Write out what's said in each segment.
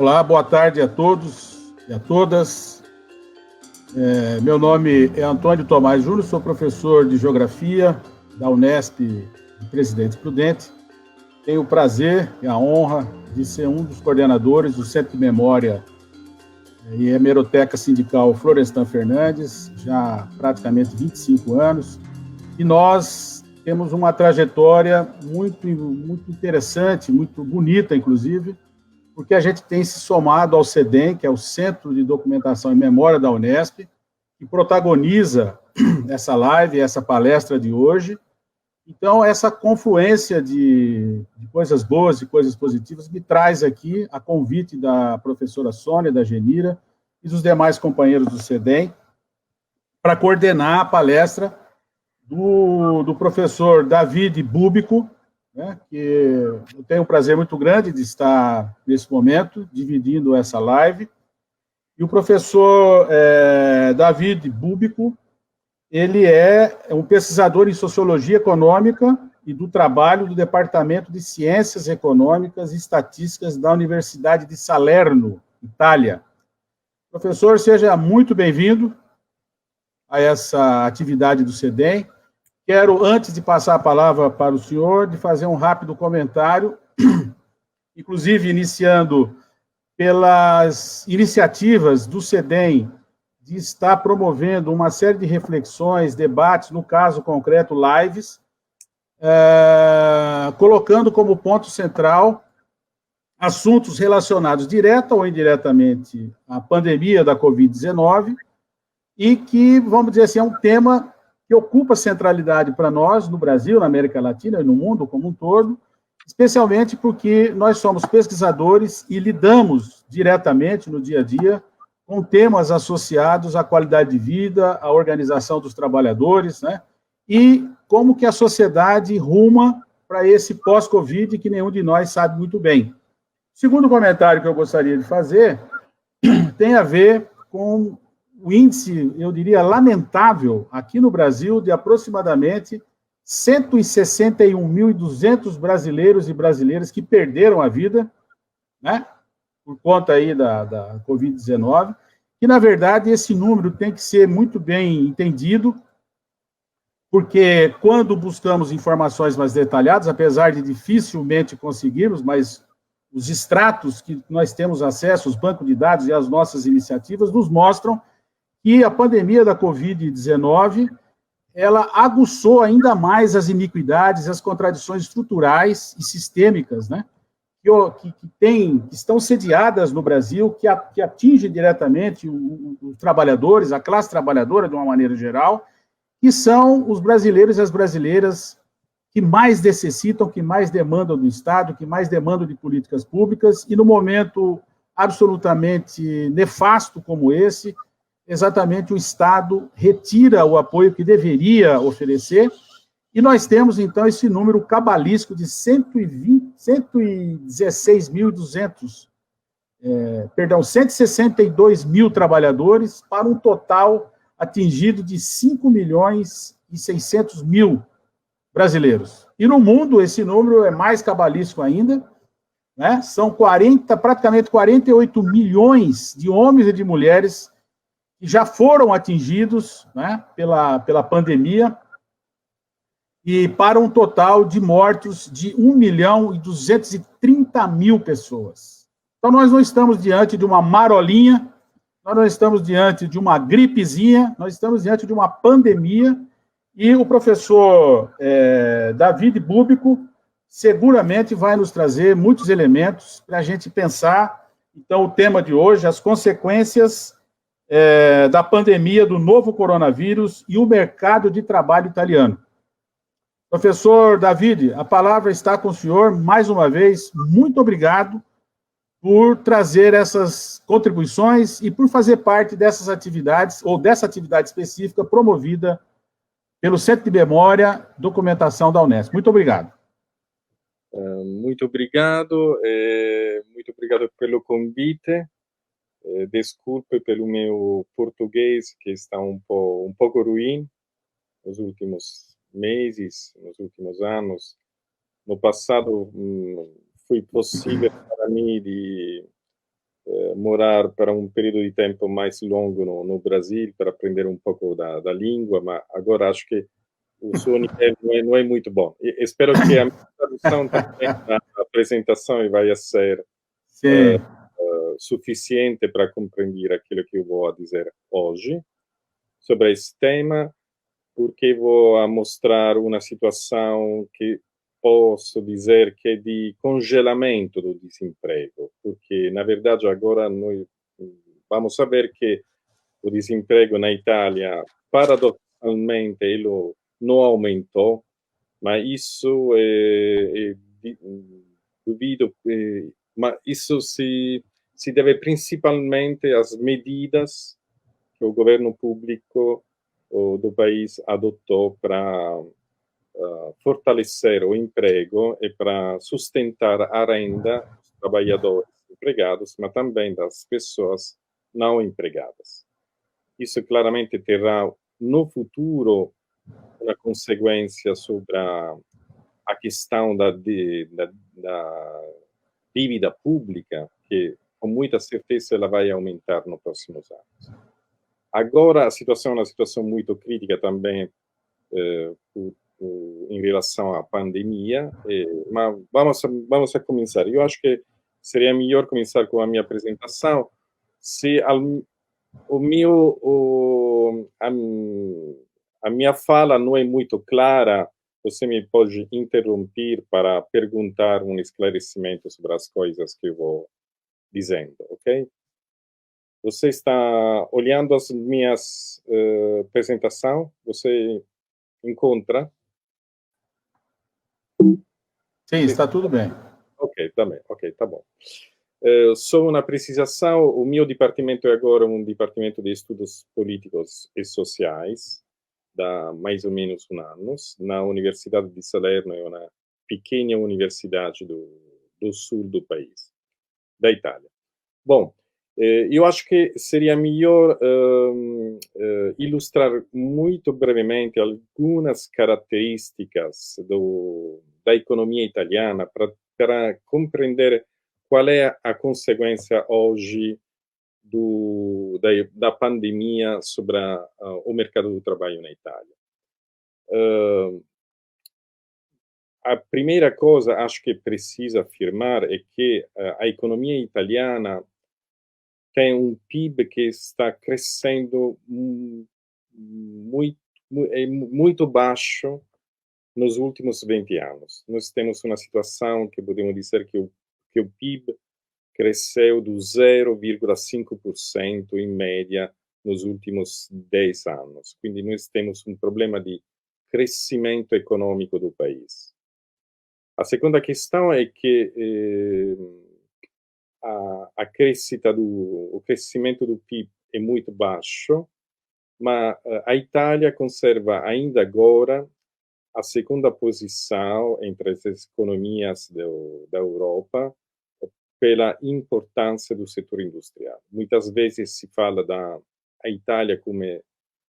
Olá, boa tarde a todos e a todas. Meu nome é Antônio Tomás Júnior, sou professor de Geografia da Unesp de Presidente Prudente. Tenho o prazer e a honra de ser um dos coordenadores do Centro de Memória e Hemeroteca Sindical Florestan Fernandes, já praticamente 25 anos, e nós temos uma trajetória muito interessante, muito bonita, inclusive, porque a gente tem se somado ao CEDEM, que é o Centro de Documentação e Memória da Unesp, que protagoniza essa live, essa palestra de hoje. Então, essa confluência de coisas boas e coisas positivas me traz aqui, a convite da professora Sônia, da Genira, e dos demais companheiros do CEDEM, para coordenar a palestra do professor David Búbico, né, que eu tenho um prazer muito grande de estar nesse momento, dividindo essa live. E o professor David Búbico, ele é um pesquisador em Sociologia Econômica e do Trabalho do Departamento de Ciências Econômicas e Estatísticas da Universidade de Salerno, Itália. Professor, seja muito bem-vindo a essa atividade do CEDEM. Quero, antes de passar a palavra para o senhor, de fazer um rápido comentário, inclusive iniciando pelas iniciativas do CEDEM de estar promovendo uma série de reflexões, debates, no caso concreto, lives, colocando como ponto central assuntos relacionados direta ou indiretamente à pandemia da Covid-19 e que, vamos dizer assim, é um tema que ocupa centralidade para nós no Brasil, na América Latina e no mundo como um todo, especialmente porque nós somos pesquisadores e lidamos diretamente no dia a dia com temas associados à qualidade de vida, à organização dos trabalhadores, né? E como que a sociedade ruma para esse pós-Covid que nenhum de nós sabe muito bem. O segundo comentário que eu gostaria de fazer tem a ver com o índice, eu diria, lamentável, aqui no Brasil, de aproximadamente 161.200 brasileiros e brasileiras que perderam a vida, né, por conta aí da Covid-19, que, na verdade, esse número tem que ser muito bem entendido, porque quando buscamos informações mais detalhadas, apesar de dificilmente conseguirmos, mas os extratos que nós temos acesso, os bancos de dados e as nossas iniciativas, nos mostram que a pandemia da Covid-19, ela aguçou ainda mais as iniquidades, as contradições estruturais e sistêmicas, né, que estão sediadas no Brasil, que atingem diretamente os trabalhadores, a classe trabalhadora de uma maneira geral, que são os brasileiros e as brasileiras que mais necessitam, que mais demandam do Estado, que mais demandam de políticas públicas, e no momento absolutamente nefasto como esse, exatamente o Estado retira o apoio que deveria oferecer, e nós temos, então, esse número cabalístico de 162 mil trabalhadores, para um total atingido de 5.600.000 brasileiros. E no mundo, esse número é mais cabalístico ainda, né? São praticamente 48 milhões de homens e de mulheres que já foram atingidos, né, pela pandemia, e para um total de mortos de 1.230.000 pessoas. Então, nós não estamos diante de uma marolinha, nós não estamos diante de uma gripezinha, nós estamos diante de uma pandemia, e o professor David Búbico seguramente vai nos trazer muitos elementos para a gente pensar, então, o tema de hoje, as consequências da pandemia do novo coronavírus e o mercado de trabalho italiano. Professor David, a palavra está com o senhor. Mais uma vez, muito obrigado por trazer essas contribuições e por fazer parte dessas atividades, ou dessa atividade específica promovida pelo Centro de Memória e Documentação da Unesp. Muito obrigado. Muito obrigado pelo convite. Desculpe pelo meu português, que está um pouco ruim nos últimos meses, nos últimos anos. No passado, foi possível para mim de morar para um período de tempo mais longo no Brasil para aprender um pouco da língua, mas agora acho que o seu nível não é muito bom. E espero que a minha tradução também da apresentação vai ser Sim. suficiente para compreender aquilo que eu vou dizer hoje sobre esse tema, porque vou mostrar uma situação que posso dizer que é de congelamento do desemprego, porque, na verdade, agora nós vamos saber que o desemprego na Itália, paradoxalmente, ele não aumentou, mas isso duvido, mas isso se deve principalmente às medidas que o governo público do país adotou para fortalecer o emprego e para sustentar a renda dos trabalhadores empregados, mas também das pessoas não empregadas. Isso claramente terá no futuro uma consequência sobre a questão da dívida pública, que com muita certeza ela vai aumentar nos próximos anos. Agora a situação é uma situação muito crítica também em relação à pandemia, mas vamos a começar. Eu acho que seria melhor começar com a minha apresentação. Se a minha fala não é muito clara, você me pode interromper para perguntar um esclarecimento sobre as coisas que eu vou dizendo, ok? Você está olhando as minhas apresentação? Você encontra? Sim, está tudo bem. Ok, tá bem. Ok, tá bom. Só uma precisação, o meu departamento é agora um departamento de estudos políticos e sociais, da mais ou menos um ano, na Universidade de Salerno, é uma pequena universidade do sul do país, da Itália. Bom, eu acho que seria melhor ilustrar muito brevemente algumas características da economia italiana para compreender qual é a consequência hoje da pandemia sobre o mercado do trabalho na Itália. A primeira coisa, acho que precisa afirmar, é que a economia italiana tem um PIB que está crescendo muito baixo nos últimos 20 anos. Nós temos uma situação que podemos dizer que o PIB cresceu do 0,5% em média nos últimos 10 anos. Quindi nós temos um problema de crescimento econômico do país. A segunda questão é que o crescimento do PIB é muito baixo, mas a Itália conserva ainda agora a segunda posição entre as economias da Europa pela importância do setor industrial. Muitas vezes se fala da Itália como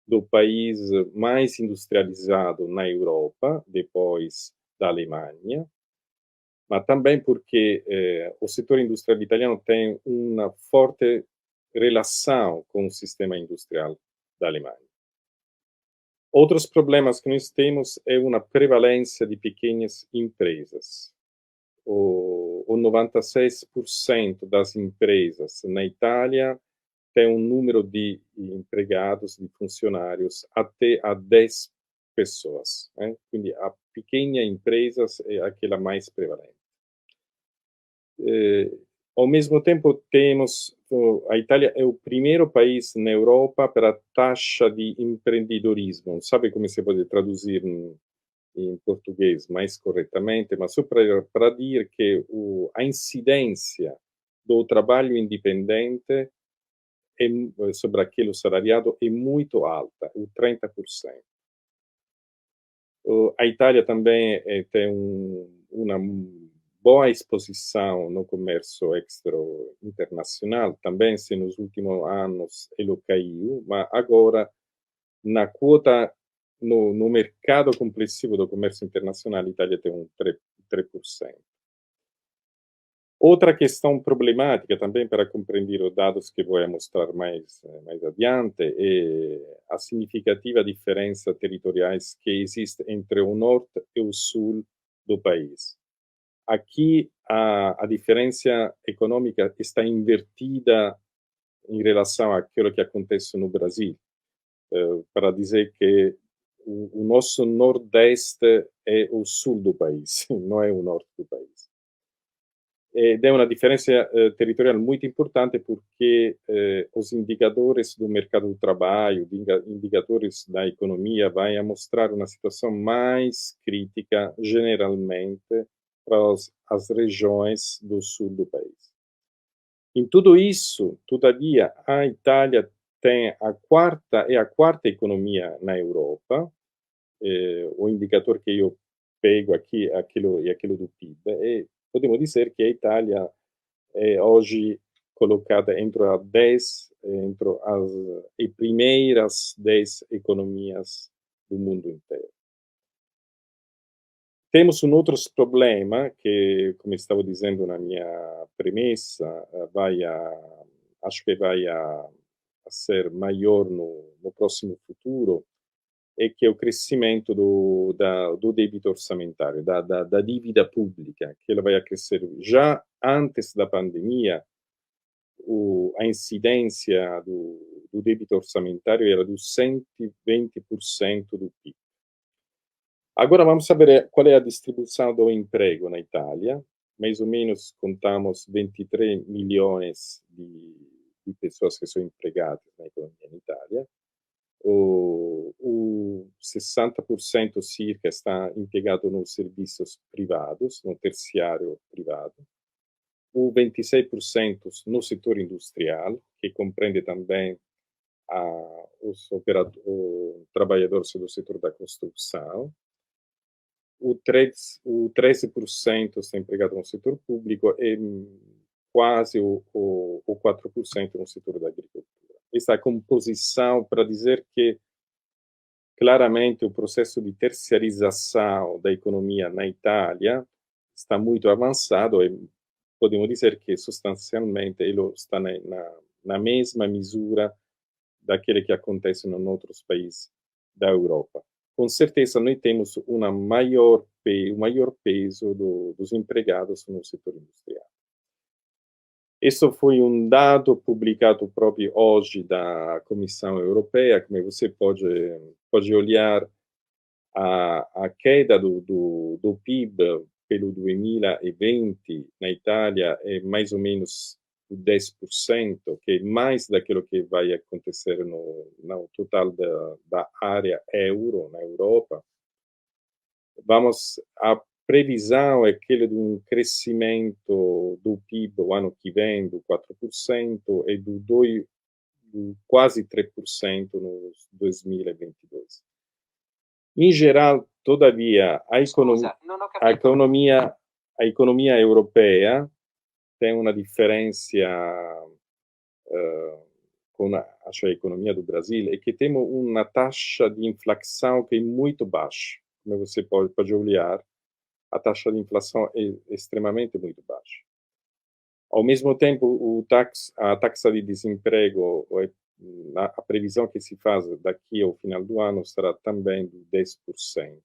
do país mais industrializado na Europa, depois da Alemanha, mas também porque o setor industrial italiano tem uma forte relação com o sistema industrial da Alemanha. Outros problemas que nós temos é uma prevalência de pequenas empresas. O 96% das empresas na Itália tem um número de empregados, de funcionários, até a 10 pessoas. Né? Quindi a pequena empresa é aquela mais prevalente. Ao mesmo tempo, a Itália é o primeiro país na Europa para a taxa de empreendedorismo. Sabe como se pode traduzir em português mais corretamente, mas só para dizer que a incidência do trabalho independente sobre aquele salariado é muito alta, o 30%. A Itália também tem uma boa exposição no comércio extra-internacional, também se nos últimos anos ele caiu, mas agora na quota, no mercado complessivo do comércio internacional, a Itália tem um 3%. Outra questão problemática também para compreender os dados que vou mostrar mais adiante é a significativa diferença territoriais que existe entre o norte e o sul do país. Aqui a diferença econômica está invertida em relação àquilo que acontece no Brasil, para dizer que o nosso nordeste é o sul do país, não é o norte do país. Ed è una differenza territorial muito importante porque os indicadores do mercado do trabalho, indicadores da economia, vai a mostrar uma situação mais crítica, generalmente, para as regiões do sul do país. Em tudo isso, todavia, a Itália tem a quarta economia na Europa. O indicador que eu pego aqui é aquilo do PIB. E podemos dizer que a Itália é hoje colocada entre as primeiras 10 economias do mundo inteiro. Temos um outro problema que, como estava dizendo na minha premissa, acho que vai a ser maior no próximo futuro, é que é o crescimento do débito orçamentário, da dívida pública, que ela vai crescer. Já antes da pandemia, a incidência do débito orçamentário era do 120% do PIB. Agora vamos saber qual é a distribuição do emprego na Itália. Mais ou menos contamos 23 milhões de pessoas que são empregadas na economia na Itália. O 60% circa está empregado nos serviços privados, no terciário privado. O 26% no setor industrial, que compreende também os trabalhadores do setor da construção. O 13% está empregado no setor público e quase o 4% no setor da agricultura. Essa composição para dizer que, claramente, o processo de terciarização da economia na Itália está muito avançado e podemos dizer que, substancialmente, ele está na mesma misura daquele que acontece em outros países da Europa. Com certeza, nós temos um maior peso dos empregados no setor industrial. Isso foi um dado publicado próprio hoje da Comissão Europeia, como você pode olhar a queda do PIB pelo 2020 na Itália é mais ou menos 10%, que é mais daquilo que vai acontecer no total da área euro na Europa. A previsão é aquele de um crescimento do PIB o ano que vem do 4% e do quase 3% no 2022. Em geral, todavia, a economia europeia tem uma diferença com a economia do Brasil, é que temos uma taxa de inflação que é muito baixa. Como você pode olhar, a taxa de inflação é extremamente muito baixa. Ao mesmo tempo, a taxa de desemprego, a previsão que se faz daqui ao final do ano será também de 10%.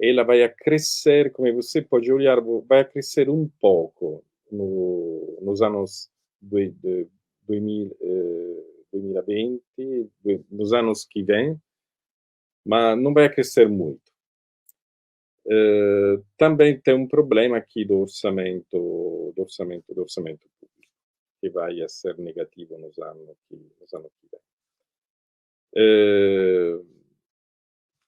Ela vai crescer, como você pode olhar, vai crescer um pouco nos anos 2020, nos anos que vêm, mas não vai crescer muito. Também tem um problema aqui do orçamento público, que vai ser negativo nos anos que vêm.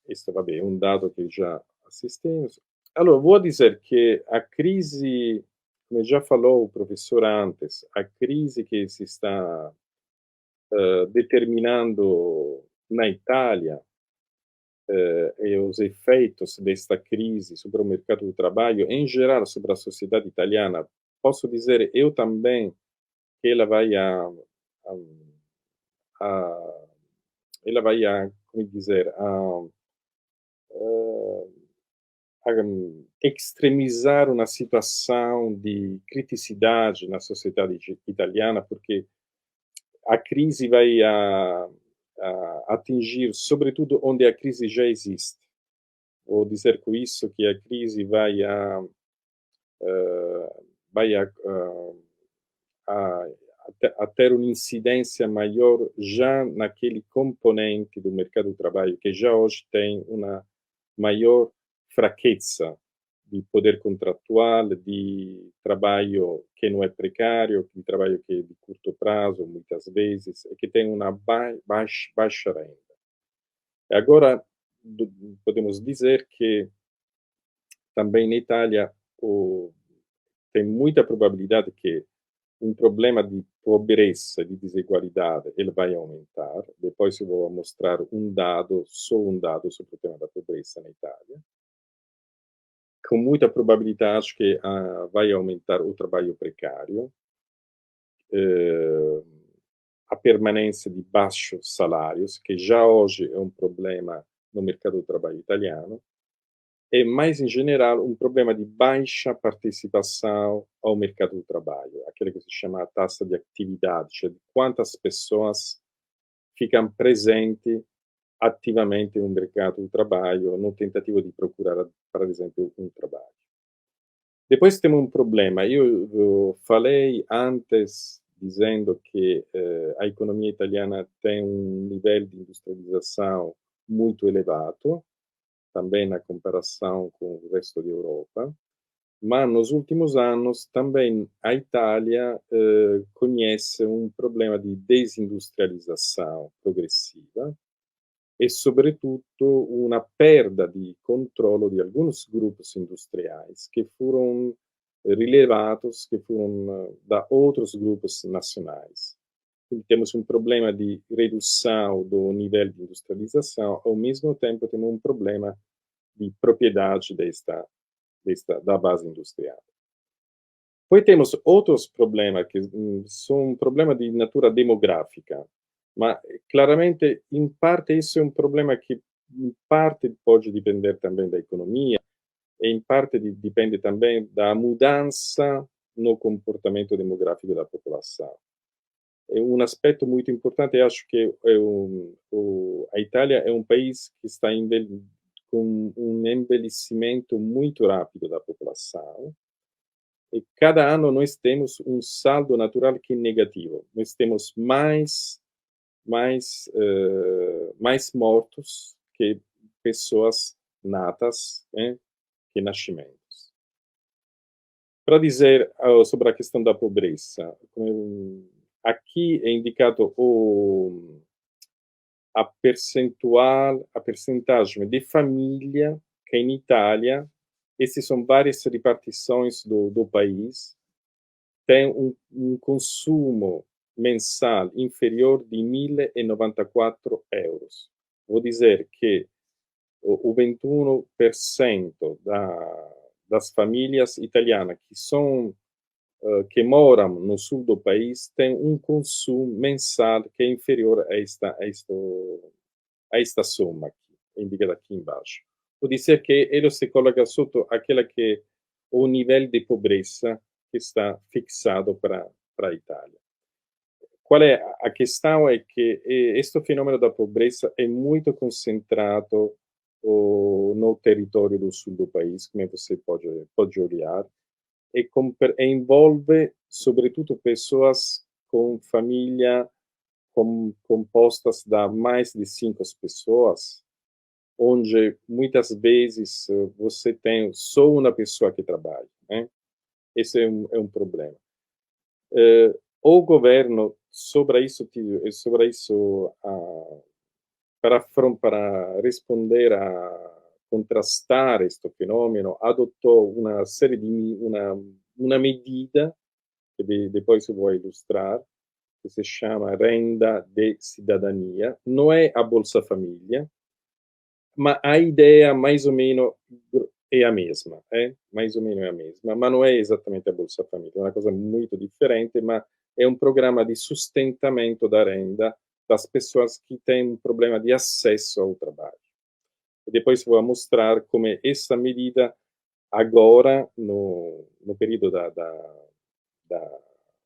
Isso é um dado que já assistimos. Allora, vou dizer que a crise, como já falou o professor antes, a crise que se está determinando na Itália, e os efeitos desta crise sobre o mercado do trabalho, em geral, sobre a sociedade italiana, posso dizer eu também que ela vai como dizer, extremizar uma situação de criticidade na sociedade italiana, porque a crise vai atingir, sobretudo, onde a crise já existe. Vou dizer com isso que a crise vai a ter uma incidência maior já naquele componente do mercado do trabalho que já hoje tem uma maior fraqueza de poder contratual, de trabalho que não é precário, de trabalho que é de curto prazo, muitas vezes, e que tem uma baixa renda. Agora, podemos dizer que também na Itália tem muita probabilidade que um problema de pobreza, de desigualdade, ele vai aumentar. Depois eu vou mostrar só um dado sobre o tema da pobreza na Itália. Com muita probabilidade, acho que vai aumentar o trabalho precário, a permanência de baixos salários, que já hoje é um problema no mercado do trabalho italiano, e, mais em geral, um problema de baixa participação ao mercado do trabalho, aquilo que se chama a taxa de atividade, cioè de quantas pessoas ficam presentes ativamente no mercado do trabalho, no tentativo de procurar, por exemplo, um trabalho. Depois temos um problema. Eu falei antes dizendo que a economia italiana tem um nível de industrialização muito elevado, também na comparação com o resto da Europa, mas nos últimos anos também a Itália conhece um problema de desindustrialização progressiva e, sobretudo, uma perda de controle de alguns grupos industriais que foram relevados, que foram da outros grupos nacionais. Quindi temos um problema de redução do nível de industrialização, ao mesmo tempo temos um problema de propriedade da base industrial. Poi temos outros problemas que são problemas de natura demográfica, mas claramente, em parte, isso é um problema que, em parte, pode depender também da economia, e em parte depende também da mudança no comportamento demográfico da população. É um aspecto muito importante, acho que a Itália é um país que está com um envelhecimento muito rápido da população, e cada ano nós temos um saldo natural que é negativo. Nós temos mais mortos que pessoas natas, que nascimentos. Para dizer sobre a questão da pobreza, aqui é indicado a percentagem de família que em Itália, essas são várias repartições do país, tem um consumo mensal inferior de 1.094 euros. Vou dizer que o 21% das famílias italianas que moram no sul do país tem um consumo mensal que é inferior a esta soma aqui, indicada aqui embaixo. Vou dizer que ele se coloca sob aquela que é o nível de pobreza que está fixado para a Itália. Qual é a questão? É que este fenômeno da pobreza é muito concentrado no território do sul do país, como você pode olhar, e envolve, sobretudo, pessoas com família compostas de mais de 5 pessoas, onde muitas vezes você tem só uma pessoa que trabalha, né? Esse é um problema. O governo, sobre isso para responder a contrastar este fenômeno, adotou uma série de uma medida que depois eu vou ilustrar, que se chama renda de cidadania. Não é a Bolsa Família, mas a ideia mais ou menos é a mesma, mais ou menos é a mesma, mas não é exatamente a Bolsa Família, é uma coisa muito diferente, mas é um programa de sustentamento da renda das pessoas que têm um problema de acesso ao trabalho. E depois vou mostrar como essa medida agora, no período da,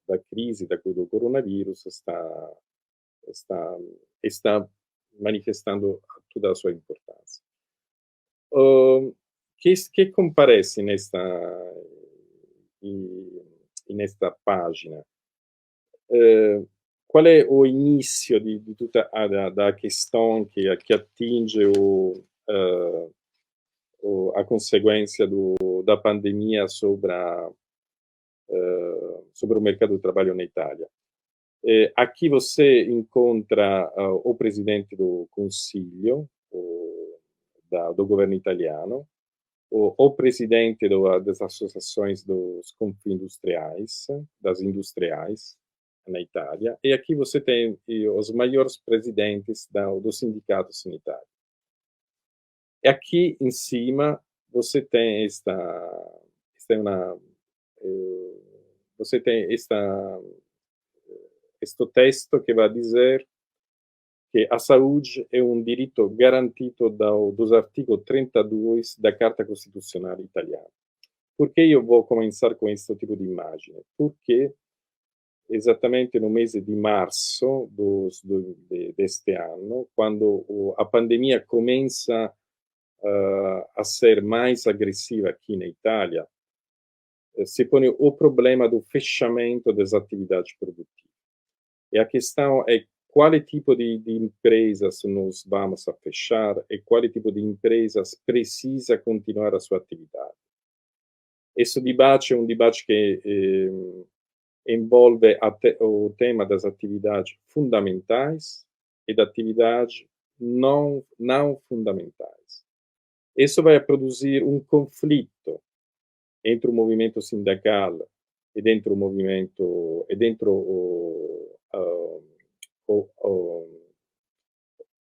da crise do coronavírus, está, está manifestando toda a sua importância. Que comparece nesta página? Qual é o início de toda da questão que atinge a consequência da pandemia sobre o mercado de trabalho na Itália? Aqui você encontra o presidente do Consiglio do governo italiano, o presidente das associações dos Confindustriais, das industriais na Itália, e aqui você tem os maiores presidentes dos sindicatos em Itália. E aqui em cima você tem este texto que vai dizer que a saúde é um direito garantido dos artigos 32 da Carta Costitucional Italiana. Por que eu vou começar com esse tipo de imagem? Porque exatamente no mês de março deste ano, quando a pandemia começa a ser mais agressiva aqui na Itália, se põe o problema do fechamento das atividades produtivas. E a questão é qual tipo de empresas nós vamos a fechar e qual tipo de empresas precisa continuar a sua atividade. Esse debate é um debate que envolve o tema das atividades fundamentais e da atividade não fundamentais. Isso vai produzir um conflito entre o movimento sindical e dentro o movimento e dentro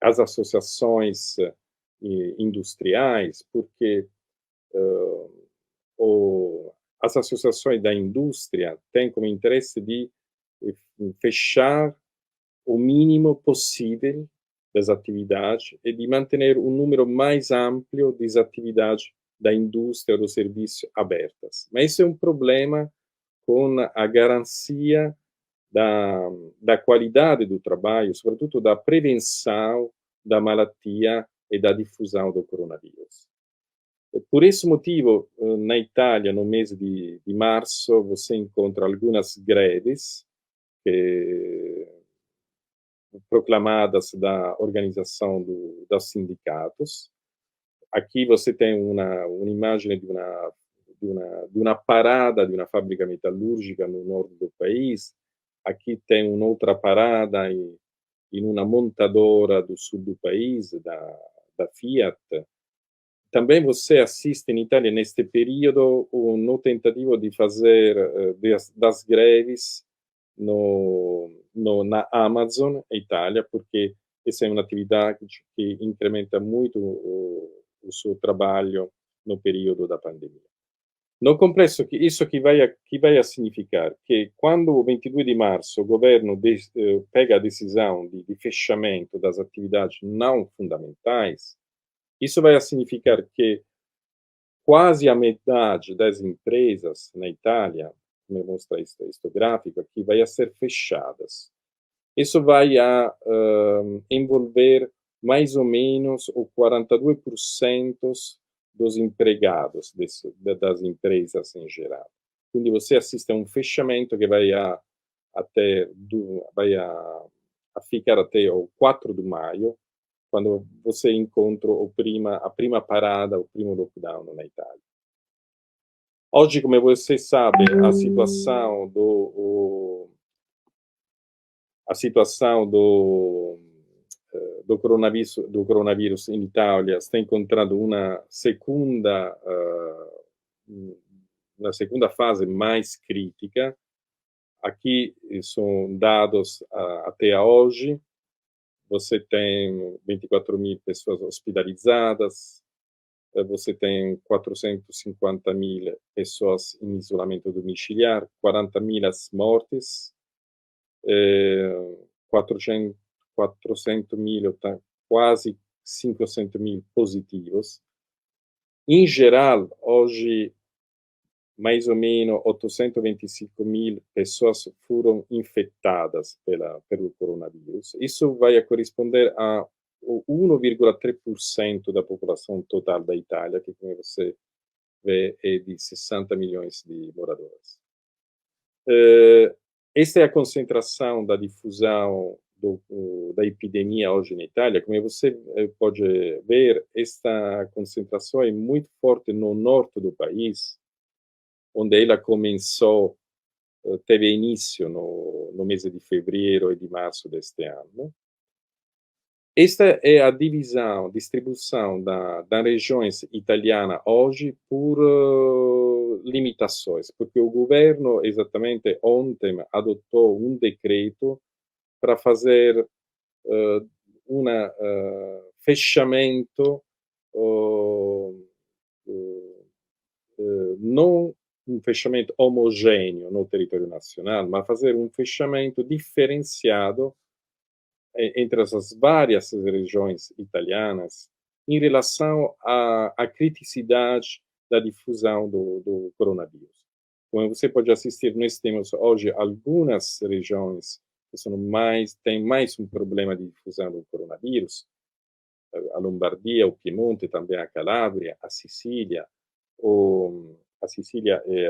as associações industriais, porque as associações da indústria têm como interesse de fechar o mínimo possível das atividades e de manter um número mais amplo de atividades da indústria ou do serviço abertas. Mas isso é um problema com a garantia da qualidade do trabalho, sobretudo da prevenção da malatia e da difusão do coronavírus. Por esse motivo, na Itália, no mês de março, você encontra algumas greves proclamadas da organização dos sindicatos. Aqui você tem uma imagem de uma parada de uma fábrica metalúrgica no norte do país. Aqui tem uma outra parada em uma montadora do sul do país, da Fiat. Também você assiste em Itália, neste período, no tentativo de fazer das greves na Amazon Itália, porque essa é uma atividade que incrementa muito o seu trabalho no período da pandemia. No complexo, isso que vai a significar que quando o 22 de março o governo pega a decisão de fechamento das atividades não fundamentais, isso vai a significar que quase a metade das empresas na Itália, como mostra este gráfico aqui, vai a ser fechadas. Isso vai a envolver mais ou menos o 42% dos empregados das empresas em geral. Quindi você assiste a um fechamento que vai a ficar até o 4 de maio, quando você encontra a prima parada, o primo lockdown na Itália. Oggi, come você sabe, a situação do coronavírus em Itália está encontrando uma segunda fase mais crítica. Aqui são dados até hoje. Você tem 24.000 pessoas hospitalizadas, você tem 450.000 pessoas em isolamento domiciliar, 40.000 mortes, 400.000, quase 500 mil positivos. Em geral, hoje, mais ou menos 825 mil pessoas foram infectadas pelo coronavírus. Isso vai corresponder a 1,3% da população total da Itália, que, como você vê, é de 60 milhões de moradores. Esta é a concentração da difusão da epidemia hoje na Itália. Como você pode ver, esta concentração é muito forte no norte do país, onde ela começou, teve início no mês de fevereiro e de março deste ano. Esta é a distribuição das regiões italianas hoje por limitações, porque o governo, exatamente ontem, adotou um decreto para fazer um fechamento, não um fechamento homogêneo no território nacional, mas fazer um fechamento diferenciado entre as várias regiões italianas em relação à criticidade da difusão do coronavírus. Como você pode assistir, nós temos hoje algumas regiões que têm mais um problema de difusão do coronavírus, a Lombardia, o Piemonte, também a Calábria, a Sicília e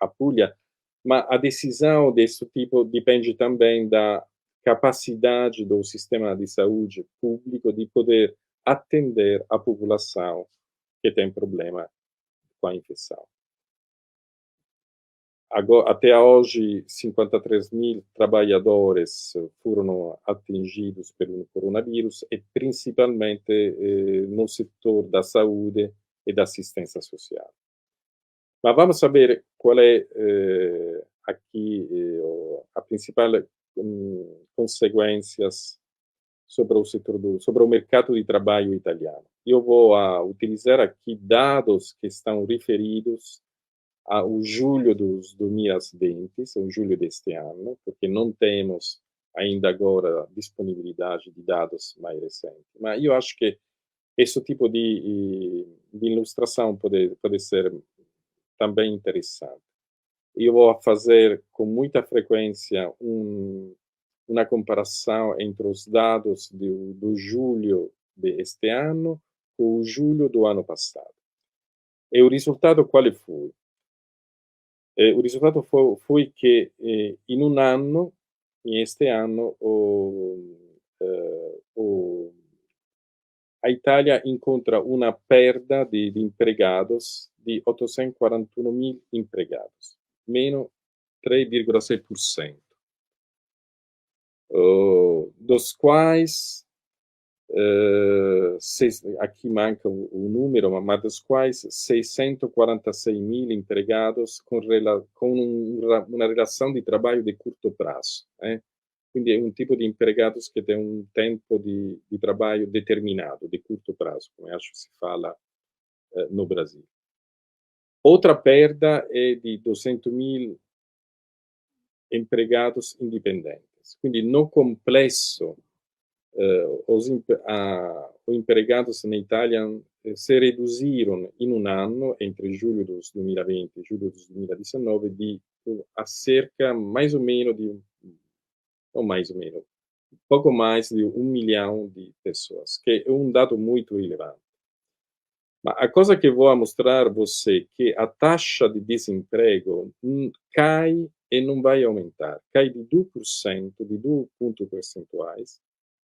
a Puglia, mas a decisão desse tipo depende também da capacidade do sistema de saúde público de poder atender a população que tem problema com a infecção. Agora, até hoje, 53 mil trabalhadores foram atingidos pelo coronavírus e principalmente no setor da saúde e da assistência social. Mas vamos saber qual é aqui a principal consequências sobre o mercado de trabalho italiano. Eu vou utilizar aqui dados que estão referidos ao julho dos 2020, ao julho deste ano, porque não temos ainda agora disponibilidade de dados mais recentes. Mas eu acho que esse tipo de ilustração pode ser também interessante. Eu vou fazer com muita frequência uma comparação entre os dados do julho deste ano com o julho do ano passado. E o resultado qual foi? O resultado foi que in un anno, in este anno, a Itália encontra uma perda de empregados de 841 mil empregados, menos 3,6%, dos quais, aqui manca o número, mas dos quais 646 mil empregados com uma relação de trabalho de curto prazo. Quindi é um tipo de empregados que tem um tempo de trabalho determinado, de curto prazo, como acho que se fala no Brasil. Outra perda é de 200 mil empregados independentes. Quindi, no complesso, os empregados na Itália se reduziram em um ano, entre julho dos 2020 e julho dos 2019, a cerca mais ou menos não mais ou menos, pouco mais de 1 milhão de pessoas, que é um dado muito relevante. Mas a coisa que vou mostrar a você é que a taxa de desemprego cai e não vai aumentar. Cai de 2%, de 2 pontos percentuais.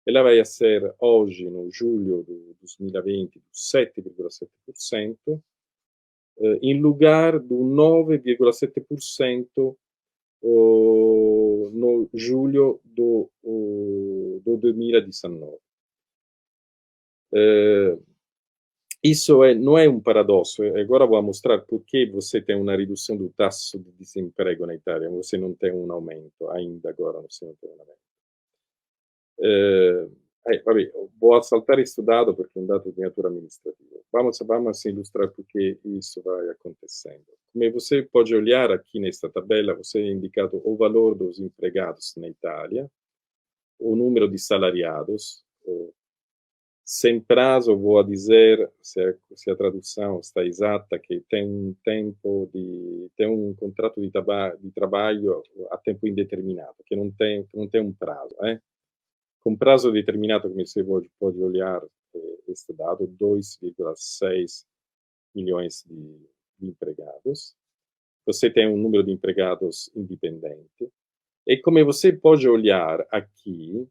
Ela vai ser hoje, no julho de 2020, 7,7%, em lugar do 9,7% no julho do 2019. Isso não é um paradoxo. Agora vou mostrar por que você tem uma redução do tasso de desemprego na Itália, você não tem um aumento, ainda agora você não tem um aumento. Vabbè, vou saltar esse dado porque é um dado de natura administrativa. Vamos ilustrar por que isso vai acontecendo. Como você pode olhar aqui nesta tabela, você é indicado o valor dos empregados na Itália, o número de salariados, sem prazo, vou dizer, se a tradução está exata, que tem um tempo tem um contrato de trabalho a tempo indeterminato, que não tem um prazo, Com prazo determinato, come você pode olhar este dado, 2,6 milhões de empregados. Você tem um número de empregados independente. E como você pode olhar aqui,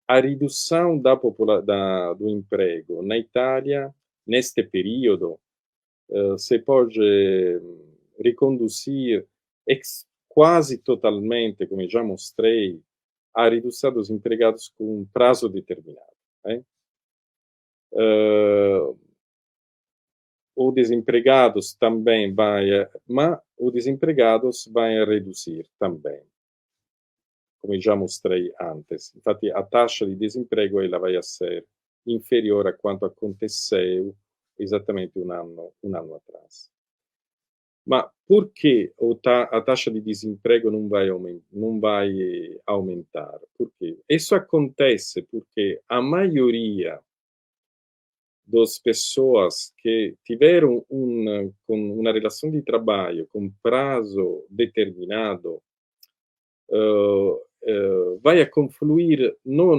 a redução do emprego na Itália, neste período, se pode riconduzir quase totalmente, como já mostrei, a redução dos empregados com um prazo determinado. O desempregados também mas o desempregados vai reduzir também, como já mostrei antes. Infatti, a taxa de desemprego ela vai ser inferior a quanto aconteceu exatamente um ano atrás. Ma por que a taxa de desemprego não vai aumentar? Por quê? Isso acontece porque a maioria das pessoas que tiveram uma relação de trabalho com prazo determinado vai a confluir não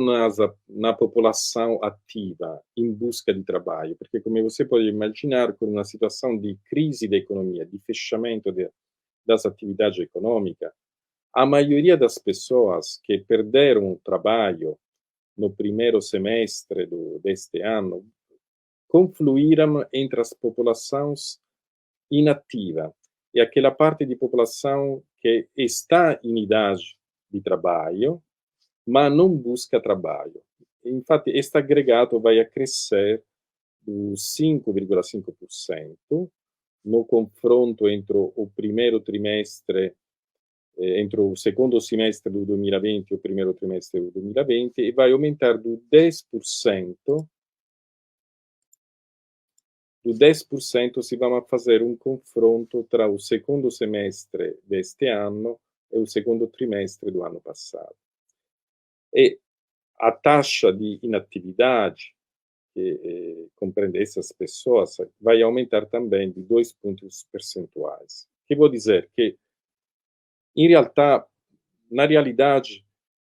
na população ativa em busca de trabalho, porque como você pode imaginar, com uma situação de crise da economia, de fechamento das atividades econômicas, a maioria das pessoas que perderam o trabalho no primeiro semestre deste ano confluíram entre as populações inativas e aquela parte de população que está em idade de trabalho, mas não busca trabalho. Infatti, este agregado vai a crescer do 5,5% no confronto entre o primeiro trimestre, entre o segundo semestre do 2020 e o primeiro trimestre do 2020, e vai aumentar do 10%. Do 10% se vamos fazer um confronto tra o segundo semestre deste ano e o segundo trimestre do ano passado. E a taxa de inatividade, que compreende essas pessoas, vai aumentar também de 2 pontos percentuais. Que vou dizer que, na realidade,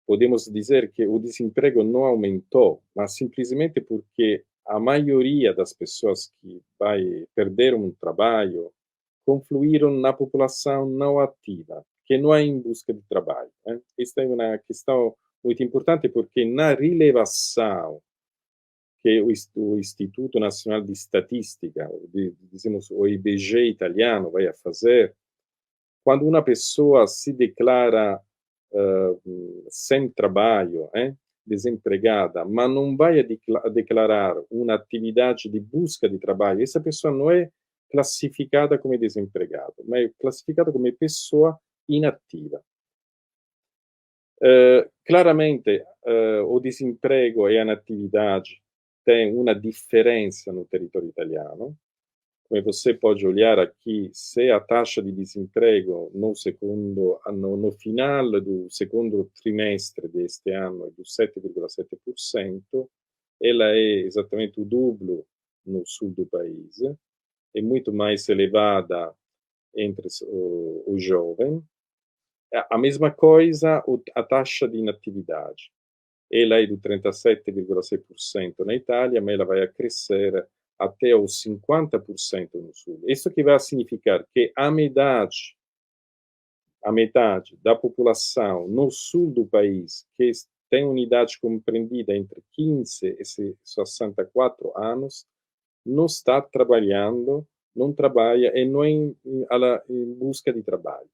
podemos dizer que o desemprego não aumentou, mas simplesmente porque a maioria das pessoas que perderam um trabalho confluíram na população não ativa, que não é em busca de trabalho. Esta é uma questão muito importante porque na relevação que o Instituto Nacional de Estatística, dizemos o IBGE italiano, vai a fazer, quando uma pessoa se declara sem trabalho, desempregada, mas não vai a declarar uma atividade de busca de trabalho, essa pessoa não é classificada como desempregada, mas é classificada como pessoa inativa. Claramente, o desemprego e a inatividade têm uma diferença no território italiano. Como você pode olhar aqui, se a taxa de desemprego no final do segundo trimestre deste ano é do 7,7%, ela é exatamente o dobro no sul do país, é muito mais elevada entre os jovens. A mesma coisa a taxa de inatividade. Ela é do 37,6% na Itália, mas ela vai a crescer até os 50% no sul. Isso que vai significar que a metade da população no sul do país, que tem uma idade compreendida entre 15 e 64 anos, não está trabalhando, não trabalha e não é em busca de trabalho.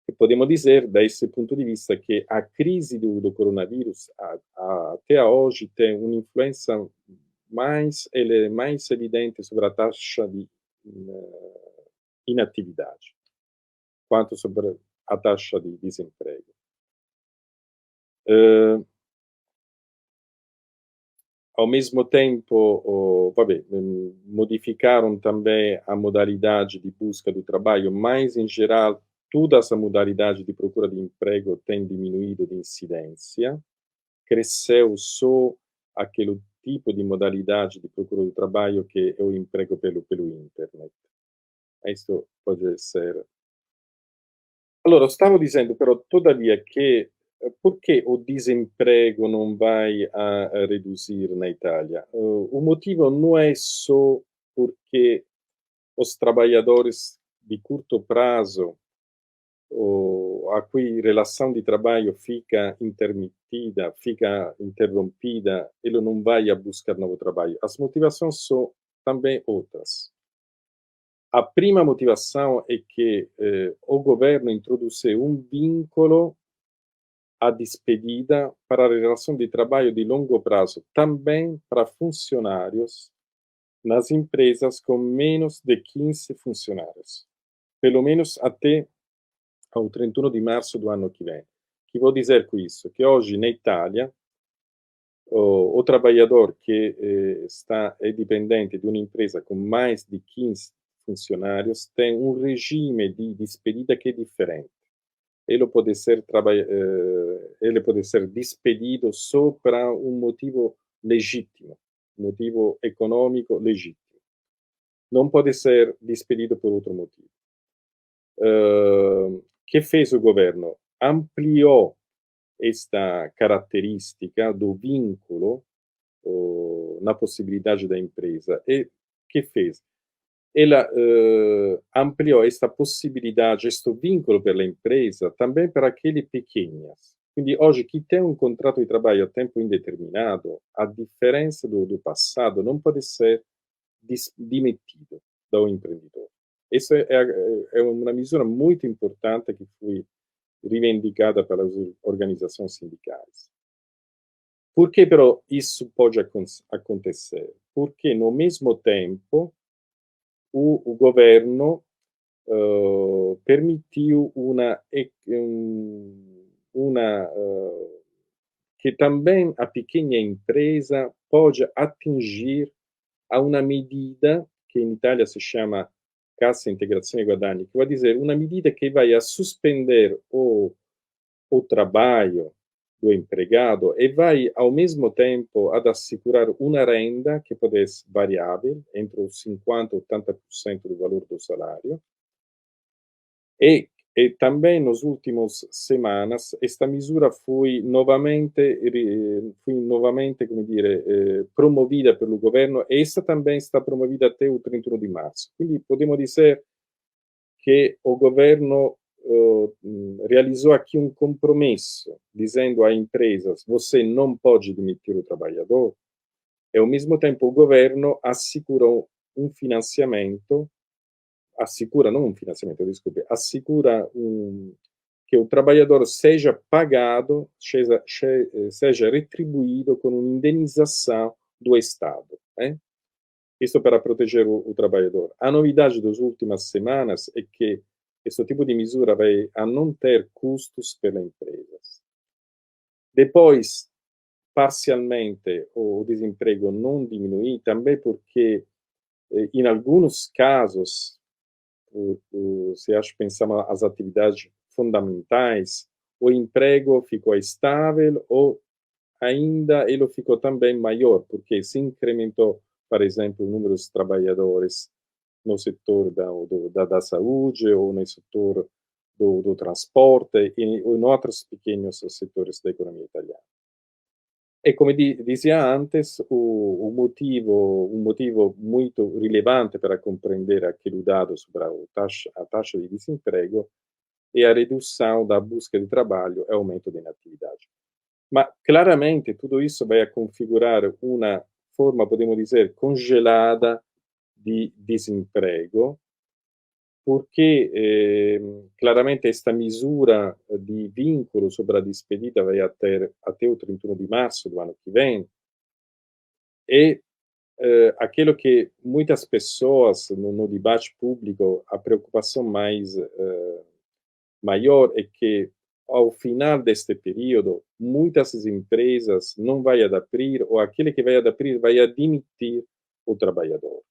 E podemos dizer, desse ponto de vista, que a crise do coronavírus até hoje tem uma influência mais evidente sobre a taxa de inatividade, quanto sobre a taxa de desemprego. Ao mesmo tempo, modificaram também a modalidade de busca do trabalho, mas, em geral, toda essa modalidade de procura de emprego tem diminuído de incidência. Cresceu só aquele tipo de modalidade de procura de trabalho que é o emprego pelo internet. Questo pode essere. Allora, stavo dicendo però, tuttavia, che perché o desemprego non vai a reduzir na Itália? O motivo não é só porque os trabalhadores de curto prazo ou a cui relação de trabalho fica intermitida, fica interrompida, ele não vai a buscar novo trabalho. As motivações são também outras. A prima motivação é que o governo introduziu um vínculo à despedida para a relação de trabalho de longo prazo, também para funcionários nas empresas com menos de 15 funcionários, pelo menos até ao 31 de março do ano que vem. Que vuol dizer com isso? Que hoje na Itália o trabalhador que é dependente de uma empresa com mais de 15 funcionários tem um regime de despedida que é diferente. Ele pode ser despedido só para um motivo legítimo, motivo econômico legítimo. Não pode ser despedido por outro motivo. Que fez o governo? Ampliou esta característica do vínculo na possibilidade da empresa. E que fez? Ela ampliou esta possibilidade, este vínculo pela empresa, também para aqueles pequenos. Quindi hoje, chi tem um contrato de trabalho a tempo indeterminado, a diferença do passado, não pode ser demitido do empreendedor. Essa é uma misura muito importante que foi reivindicada pelas organizações sindicais. Por que, però, isso pode acontecer? Porque, no mesmo tempo, o governo permitiu que também a pequena empresa pode atingir a uma medida que em Itália se chama Cassa Integrazione Guadagni, que vai dizer uma medida que vai a suspender o trabalho do empregado e vai, ao mesmo tempo, ad assegurar uma renda que pode ser variável, entre os 50% e 80% do valor do salário. E também, nas últimas semanas, esta misura foi novamente, come dire, promovida pelo governo e essa também está promovida até o 31 de março. Quindi, podemos dizer que o governo realizou aqui um compromisso, dizendo a empresas: você não pode demitir o trabalhador, e ao mesmo tempo o governo assegurou um financiamento, assegura que o trabalhador seja pagado, seja retribuído com uma indenização do Estado. Isso para proteger o trabalhador. A novidade das últimas semanas é que esse tipo de misura vai a não ter custos pelas empresas. Depois, parcialmente, o desemprego não diminui, também porque, em alguns casos, se acha pensamos as atividades fundamentais, o emprego ficou estável ou ainda ele ficou também maior, porque se incrementou, por exemplo, o número de trabalhadores no setor da saúde ou no setor do transporte e em outros pequenos setores da economia italiana. E come dizia antes, um motivo muito relevante para compreender aquele dado sobre a taxa de desemprego é a redução da busca de trabalho e aumento da inatividade. Mas, claramente, tudo isso vai a configurar uma forma, podemos dizer, congelada di desemprego, porque claramente esta misura di vincolo sobre a despedida vai até o 31 de março do ano que vem, e aquilo que muitas pessoas no debate público, a preocupação maior é que ao final deste período, muitas empresas não vai abrir, ou aquele que vai abrir vai demitir o trabalhador,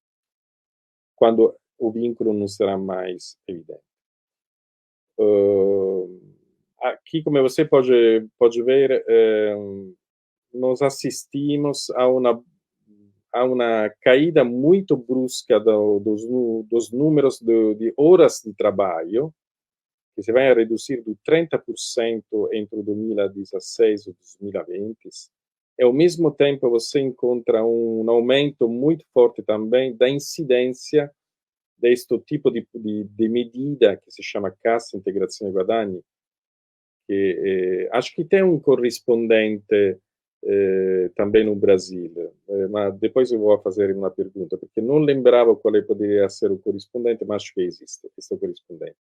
quando o vínculo não será mais evidente. Aqui, como você pode ver, nós assistimos a uma há uma caída muito brusca dos números de horas de trabalho, que se vai a reduzir de 30% entre o 2016 e o 2020, e ao mesmo tempo você encontra um aumento muito forte também da incidência deste tipo de medida que se chama Cassa Integrazione Guadagni, que acho que tem um correspondente também no Brasil, mas depois eu vou fazer uma pergunta, porque não lembrava qual poderia ser o correspondente, mas acho que existe esse correspondente.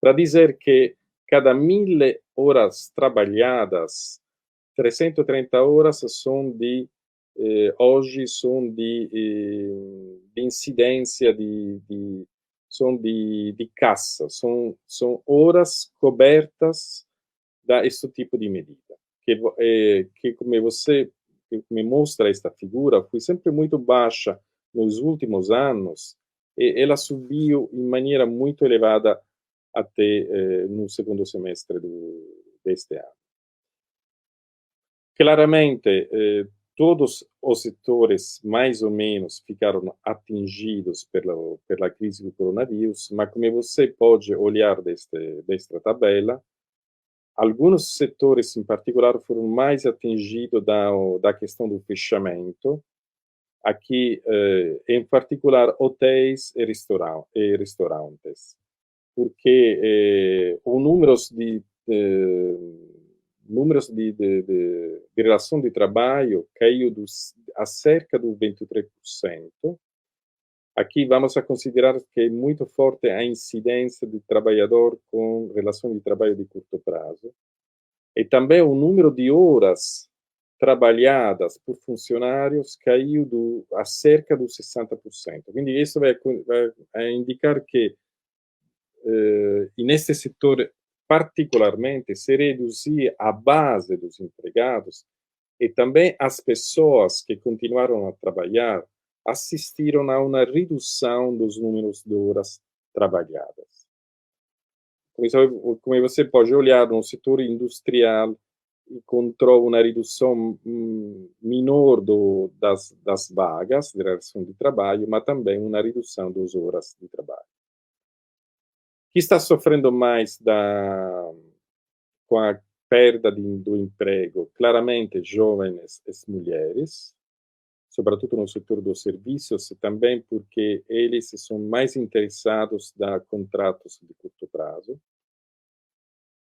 Para dizer que cada 1.000 horas trabalhadas, 330 horas são hoje são de incidência, são de caça, são horas cobertas da este tipo de medida, que como me mostra esta figura, foi sempre muito baixa nos últimos anos, e ela subiu em maneira muito elevada até no segundo semestre deste ano. Claramente, todos os setores, mais ou menos, ficaram atingidos pela crise do coronavírus, mas como você pode olhar desta tabela, alguns setores em particular foram mais atingidos da questão do fechamento, aqui, em particular, hotéis e restaurantes, porque o números de relação de trabalho caiu a cerca de 23%. Aqui vamos a considerar que é muito forte a incidência de trabalhador com relação de trabalho de curto prazo. E também o número de horas trabalhadas por funcionários caiu a cerca de 60%. Quindi isso vai a indicar que neste setor particularmente se reduzir a base dos empregados e também as pessoas que continuaram a trabalhar assistiram a uma redução dos números de horas trabalhadas. Como você pode olhar no setor industrial, encontrou uma redução menor das vagas de relação de trabalho, mas também uma redução das horas de trabalho. Quem está sofrendo mais com a perda do emprego? Claramente, jovens e mulheres, sobretudo no setor dos serviços, e também porque eles são mais interessados em contratos de curto prazo.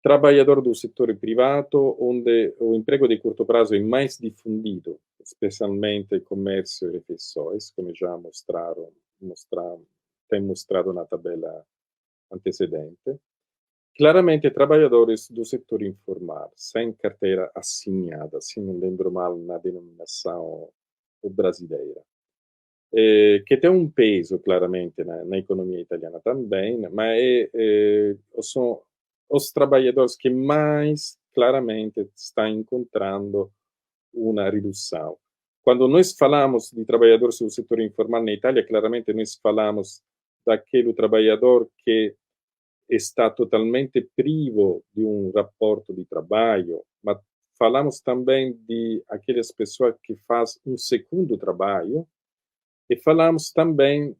Trabalhador do setor privado, onde o emprego de curto prazo é mais difundido, especialmente comércio e refeições, como já tem mostrado na tabela antecedente. Claramente, trabalhadores do setor informal, sem carteira assinada, se não lembro mal na denominação brasileira, que tem um peso claramente na economia italiana também, mas são os trabalhadores que mais claramente estão encontrando uma redução. Quando nós falamos de trabalhadores do setor informal na Itália, claramente nós falamos daquele trabalhador que está totalmente privo de um rapporto de trabalho, mas falamos também de aquelas pessoas que fazem um segundo trabalho, e falamos também,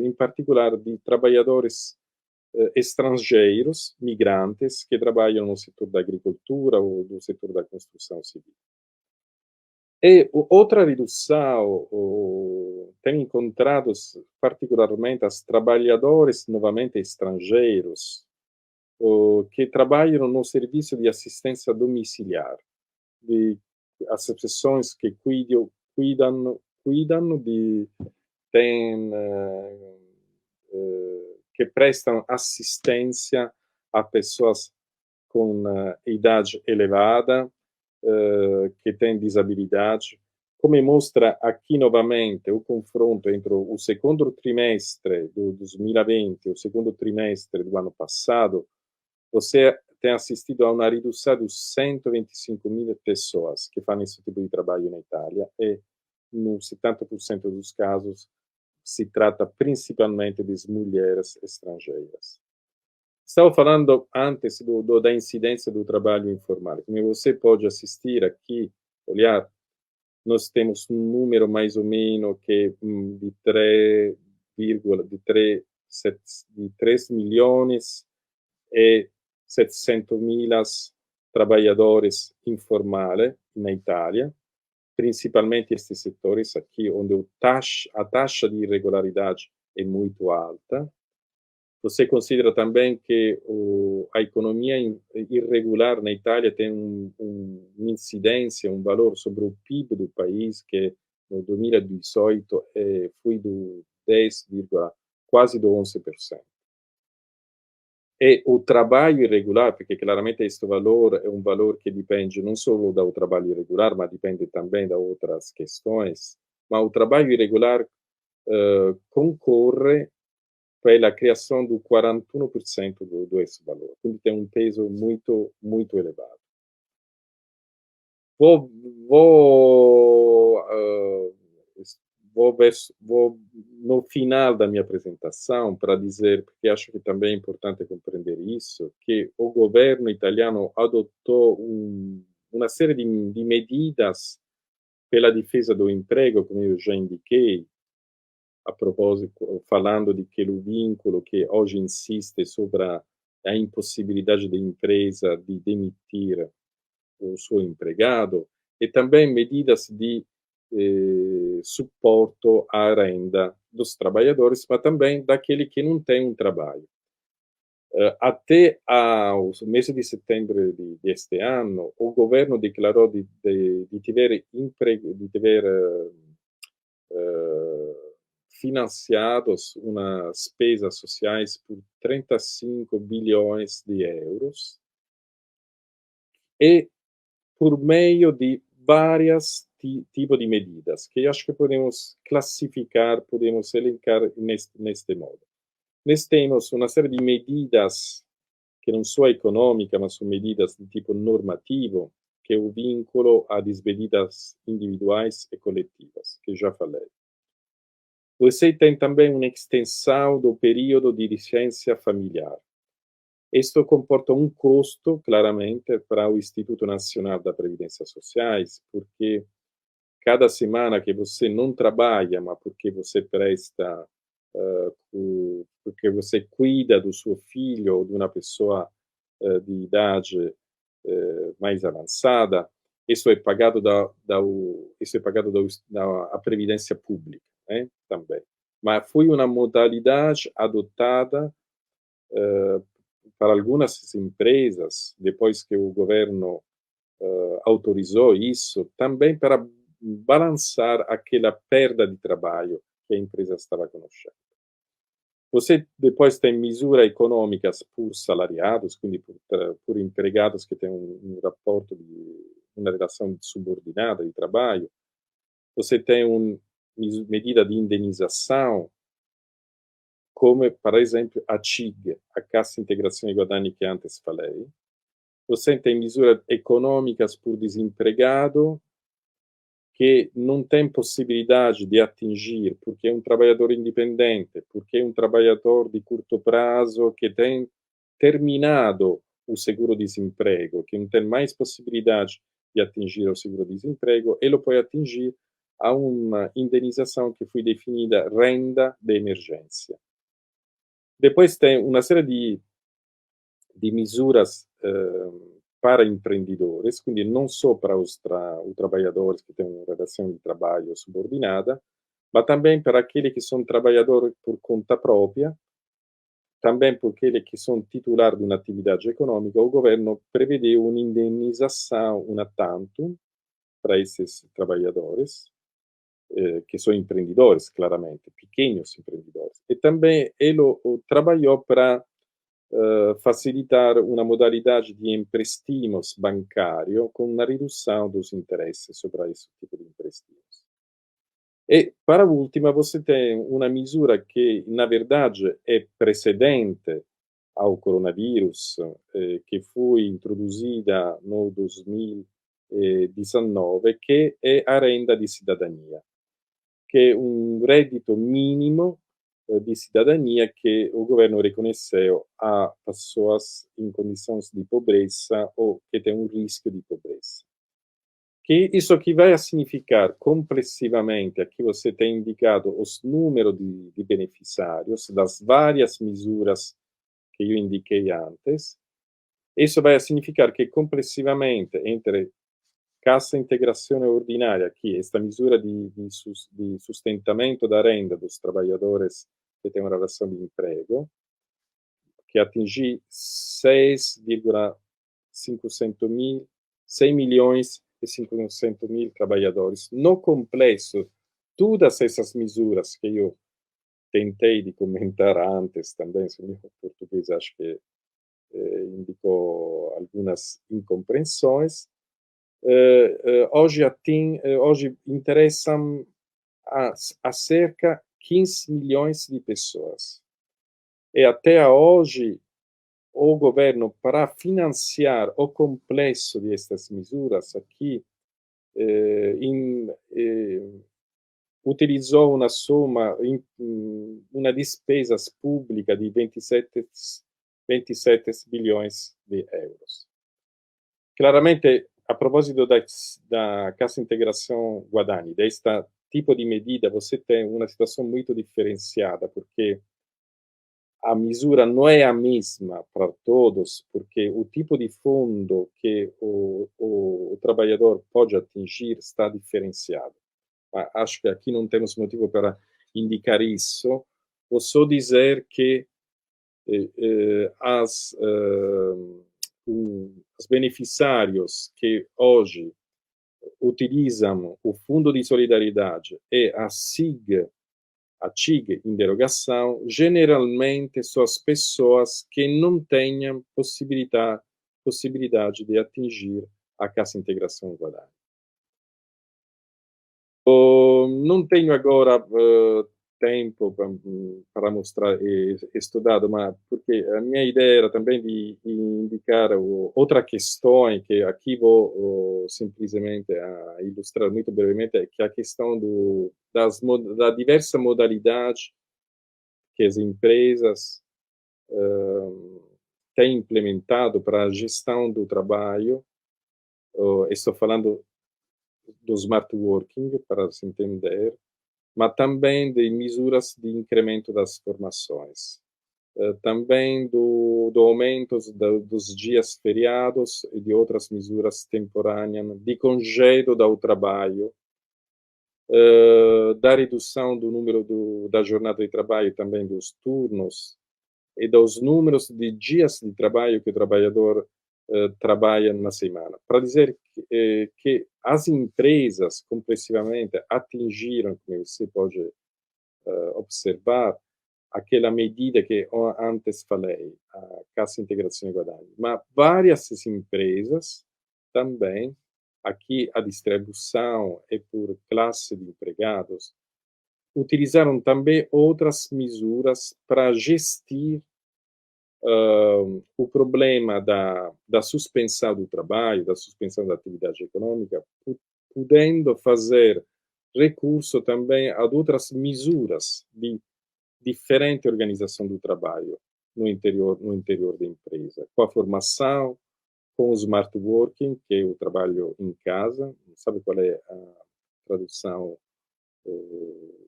em particular, de trabalhadores estrangeiros, migrantes, que trabalham no setor da agricultura ou no setor da construção civil. E outra redução tem encontrado particularmente os trabalhadores novamente estrangeiros que trabalham no serviço de assistência domiciliar, de associações que cuidam que prestam assistência a pessoas com idade elevada, que têm disabilidade. Como mostra aqui novamente o confronto entre o segundo trimestre do 2020 e o segundo trimestre do ano passado, você tem assistido a uma redução de 125.000 pessoas que fazem esse tipo de trabalho na Itália, e no 70% dos casos se trata principalmente de mulheres estrangeiras. Estava falando antes da incidência do trabalho informal. Como você pode assistir aqui, olhar, nós temos um número mais ou menos que de 3 milhões e 700 mil trabalhadores informais na Itália, principalmente estes setores aqui, onde a taxa de irregularidade é muito alta. Você considera também que a economia irregular na Itália tem uma incidência, um valor sobre o PIB do país, que no 2018 foi do 10, quase do 11%. E o trabalho irregular, porque claramente este valor é um valor que depende não só do trabalho irregular, mas depende também de outras questões, mas o trabalho irregular concorre pela criação do 41% desse valor, quindi tem um peso muito, muito elevado. Vou, vou, uh, vou no final da minha apresentação para dizer, porque acho que também é importante compreender isso, que o governo italiano adotou uma série de medidas pela defesa do emprego, como eu já indiquei, a propósito, falando de aquele vínculo que hoje insiste sobre a impossibilidade da empresa de demitir o seu empregado, e também medidas de suporte à renda dos trabalhadores, mas também daquele que não tem um trabalho. Até o mês de setembro deste ano, o governo declarou de ter financiados umas despesas sociais por 35 bilhões de euros e por meio de várias tipos de medidas que acho que podemos classificar, podemos elencar neste modo. Nós temos uma série de medidas que não são econômicas, mas são medidas de tipo normativo, que é o vínculo a despedidas individuais e coletivas, que já falei. Você tem também uma extensão do período de licença familiar. Isto comporta um custo, claramente, para o Instituto Nacional da Previdência Sociais, porque cada semana que você não trabalha, mas porque você presta, porque você cuida do seu filho ou de uma pessoa de idade mais avançada, isso é pagado isso é pagado da Previdência Pública, né, também. Mas foi uma modalidade adotada para algumas empresas, depois que o governo autorizou isso, também para balançar aquela perda de trabalho que a empresa estava conhecendo. Você depois tem misures econômicas por salariados, quindi por empregados que têm um rapporto uma relação subordinada de trabalho. Você tem uma medida de indenização, como, por exemplo, a CIG, a Cassa Integrazione Guadagni que antes falei. Você tem misures econômicas por desempregado, que não tem possibilidade de atingir, porque é um trabalhador independente, porque é um trabalhador de curto prazo que tem terminado o seguro-desemprego, que não tem mais possibilidade de atingir o seguro-desemprego, ele pode atingir a uma indenização que foi definida renda de emergência. Depois tem uma série de misures para empreendedores, quindi não só para os trabalhadores que têm uma relação de trabalho subordinada, mas também para aqueles que são trabalhadores por conta própria, também por aqueles que são titulares de uma atividade econômica. O governo prevedeu uma indenização, uma tanto, para esses trabalhadores, que são empreendedores, claramente, pequenos empreendedores. E também ele trabalhou para facilitar uma modalidade de empréstimos bancário com uma redução dos interesses sobre esse tipo de empréstimos. E, para a última, você tem uma misura que, na verdade, é precedente ao coronavírus, que foi introduzida no 2019, que é a renda de cidadania, que é um reddito mínimo de cidadania que o governo reconheceu a pessoas em condições de pobreza ou que têm um risco de pobreza. Que isso que vai a significar complessivamente, aqui você tem indicado os números de beneficiários das várias mesuras que eu indiquei antes. Isso vai a significar que complessivamente entre cassa integrazione ordinária, que é esta misura de sustentamento da renda dos trabalhadores que têm uma relação de emprego, que atingi 6 milhões e 500 mil trabalhadores. No complexo, todas essas mesuras que eu tentei de comentar antes também, se o meu português acho que indicou algumas incompreensões, hoje interessam a cerca 15 milhões de pessoas. E até hoje, o governo, para financiar o complexo destas mesuras aqui, utilizou uma soma, uma despesas pública de 27 bilhões de euros. Claramente, a propósito da Cassa Integração Guadagni, deste tipo de medida, você tem uma situação muito diferenciada, porque a misura não é a mesma para todos, porque o tipo de fundo que o trabalhador pode atingir está diferenciado. Acho que aqui não temos motivo para indicar isso. Vou só dizer que os beneficiários que hoje utilizam o Fundo de Solidariedade e a CIG em derogação, generalmente são as pessoas que não tenham possibilidade de atingir a Cassa Integração Guadagni. Não tenho agora tempo para mostrar e estudado, mas porque a minha ideia era também de indicar outra questão que aqui vou simplesmente ilustrar muito brevemente, que é a questão da diversa modalidade que as empresas têm implementado para a gestão do trabalho. Estou falando do smart working, para se entender, mas também de mesuras de incremento das formações, também do aumento dos dias feriados e de outras mesuras temporâneas, de congelo do trabalho, da redução do número da jornada de trabalho, também dos turnos e dos números de dias de trabalho que o trabalhador trabalha na semana. Para dizer que as empresas, complexivamente, atingiram, como você pode observar, aquela medida que antes falei, a Cassa Integrazione Guadagni. Mas várias empresas também, aqui a distribuição é por classe de empregados, utilizaram também outras mesuras para gestir o problema da suspensão do trabalho, da suspensão da atividade econômica, podendo fazer recurso também a outras mesuras de diferente organização do trabalho no interior da empresa, com a formação, com o smart working, que é o trabalho em casa, sabe qual é a tradução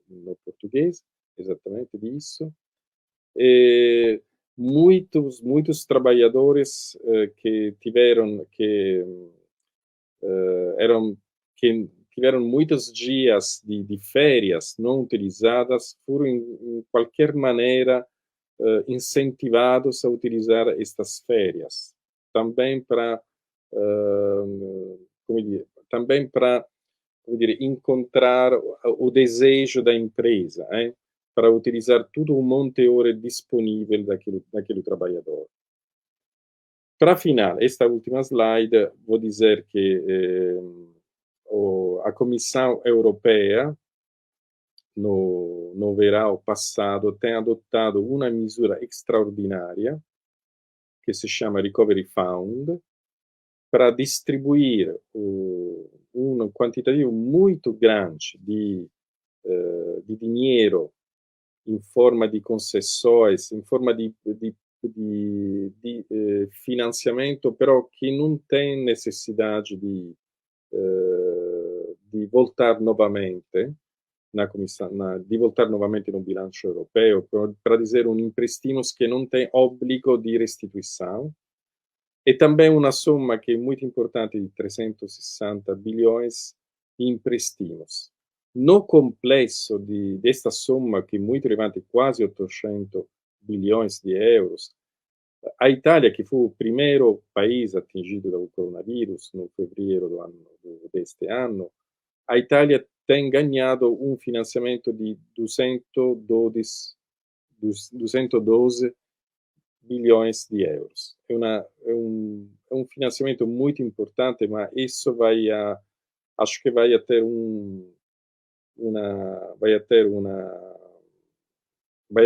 no português, exatamente disso. E muitos trabalhadores que tiveram muitos dias de férias não utilizadas foram em qualquer maneira incentivados a utilizar estas férias também para encontrar o desejo da empresa, para utilizar todo o monte de horas disponível daquele trabalhador. Para final, esta última slide, vou dizer que a Comissão Europeia, no verão passado, tem adotado uma misura extraordinária que se chama Recovery Fund, para distribuir um quantitativo muito grande de dinheiro em forma de concessões, em forma de financiamento, però que não tem necessidade voltar novamente di voltar novamente no bilancio europeo para dizer empréstimos que não tem obbligo de restituição, e também uma soma que é muito importante de 360 bilhões de empréstimos. No complexo desta soma, que é muito relevante, quase 800 bilhões de euros, a Itália, que foi o primeiro país atingido pelo coronavírus no fevereiro deste ano, a Itália tem ganhado um financiamento de 212 bilhões de euros. É um financiamento muito importante, mas isso acho que vai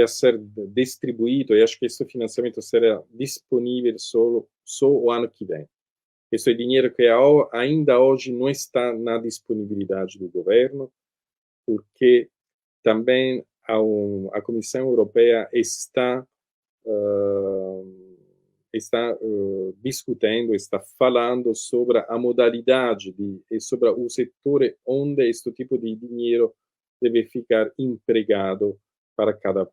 ser distribuído, e acho que esse financiamento será disponível só o ano que vem. Esse é dinheiro que ainda hoje não está na disponibilidade do governo, porque também a Comissão Europeia está discutendo, está falando sobre a modalidade e sobre o setor onde este tipo de dinheiro deve ficar empregado para cada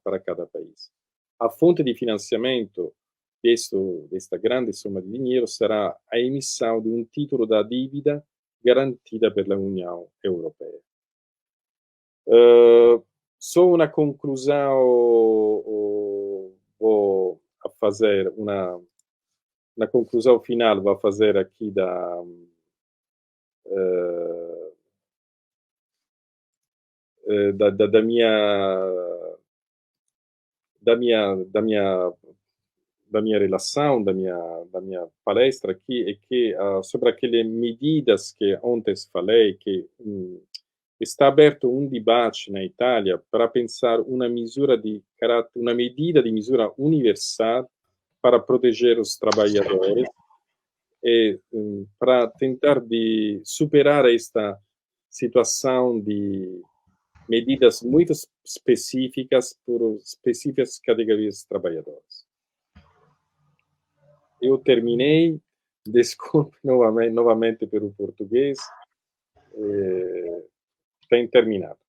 país. A fonte de financiamento desta grande soma de dinheiro será a emissão de um título da dívida garantida pela União Europeia. Só uma conclusão, vou fazer uma conclusão final, vou fazer aqui da minha relação, da minha palestra aqui, é que sobre aquelas medidas que ontem falei, que está aberto um debate na Itália para pensar uma medida de misura universal para proteger os trabalhadores e para tentar de superar esta situação de medidas muito específicas por específicas categorias de trabalhadores. Eu terminei, desculpe novamente pelo português, tem terminado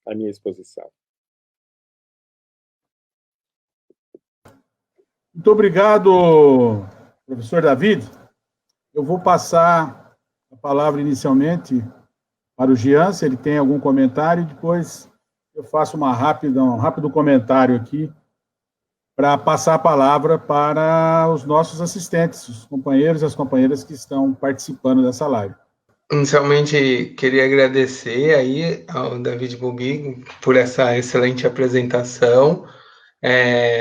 a minha exposição. Muito obrigado, professor David. Eu vou passar a palavra inicialmente para o Jean, se ele tem algum comentário, e depois eu faço um rápido comentário aqui para passar a palavra para os nossos assistentes, os companheiros e as companheiras que estão participando dessa live. Inicialmente, queria agradecer aí ao David Bubi por essa excelente apresentação.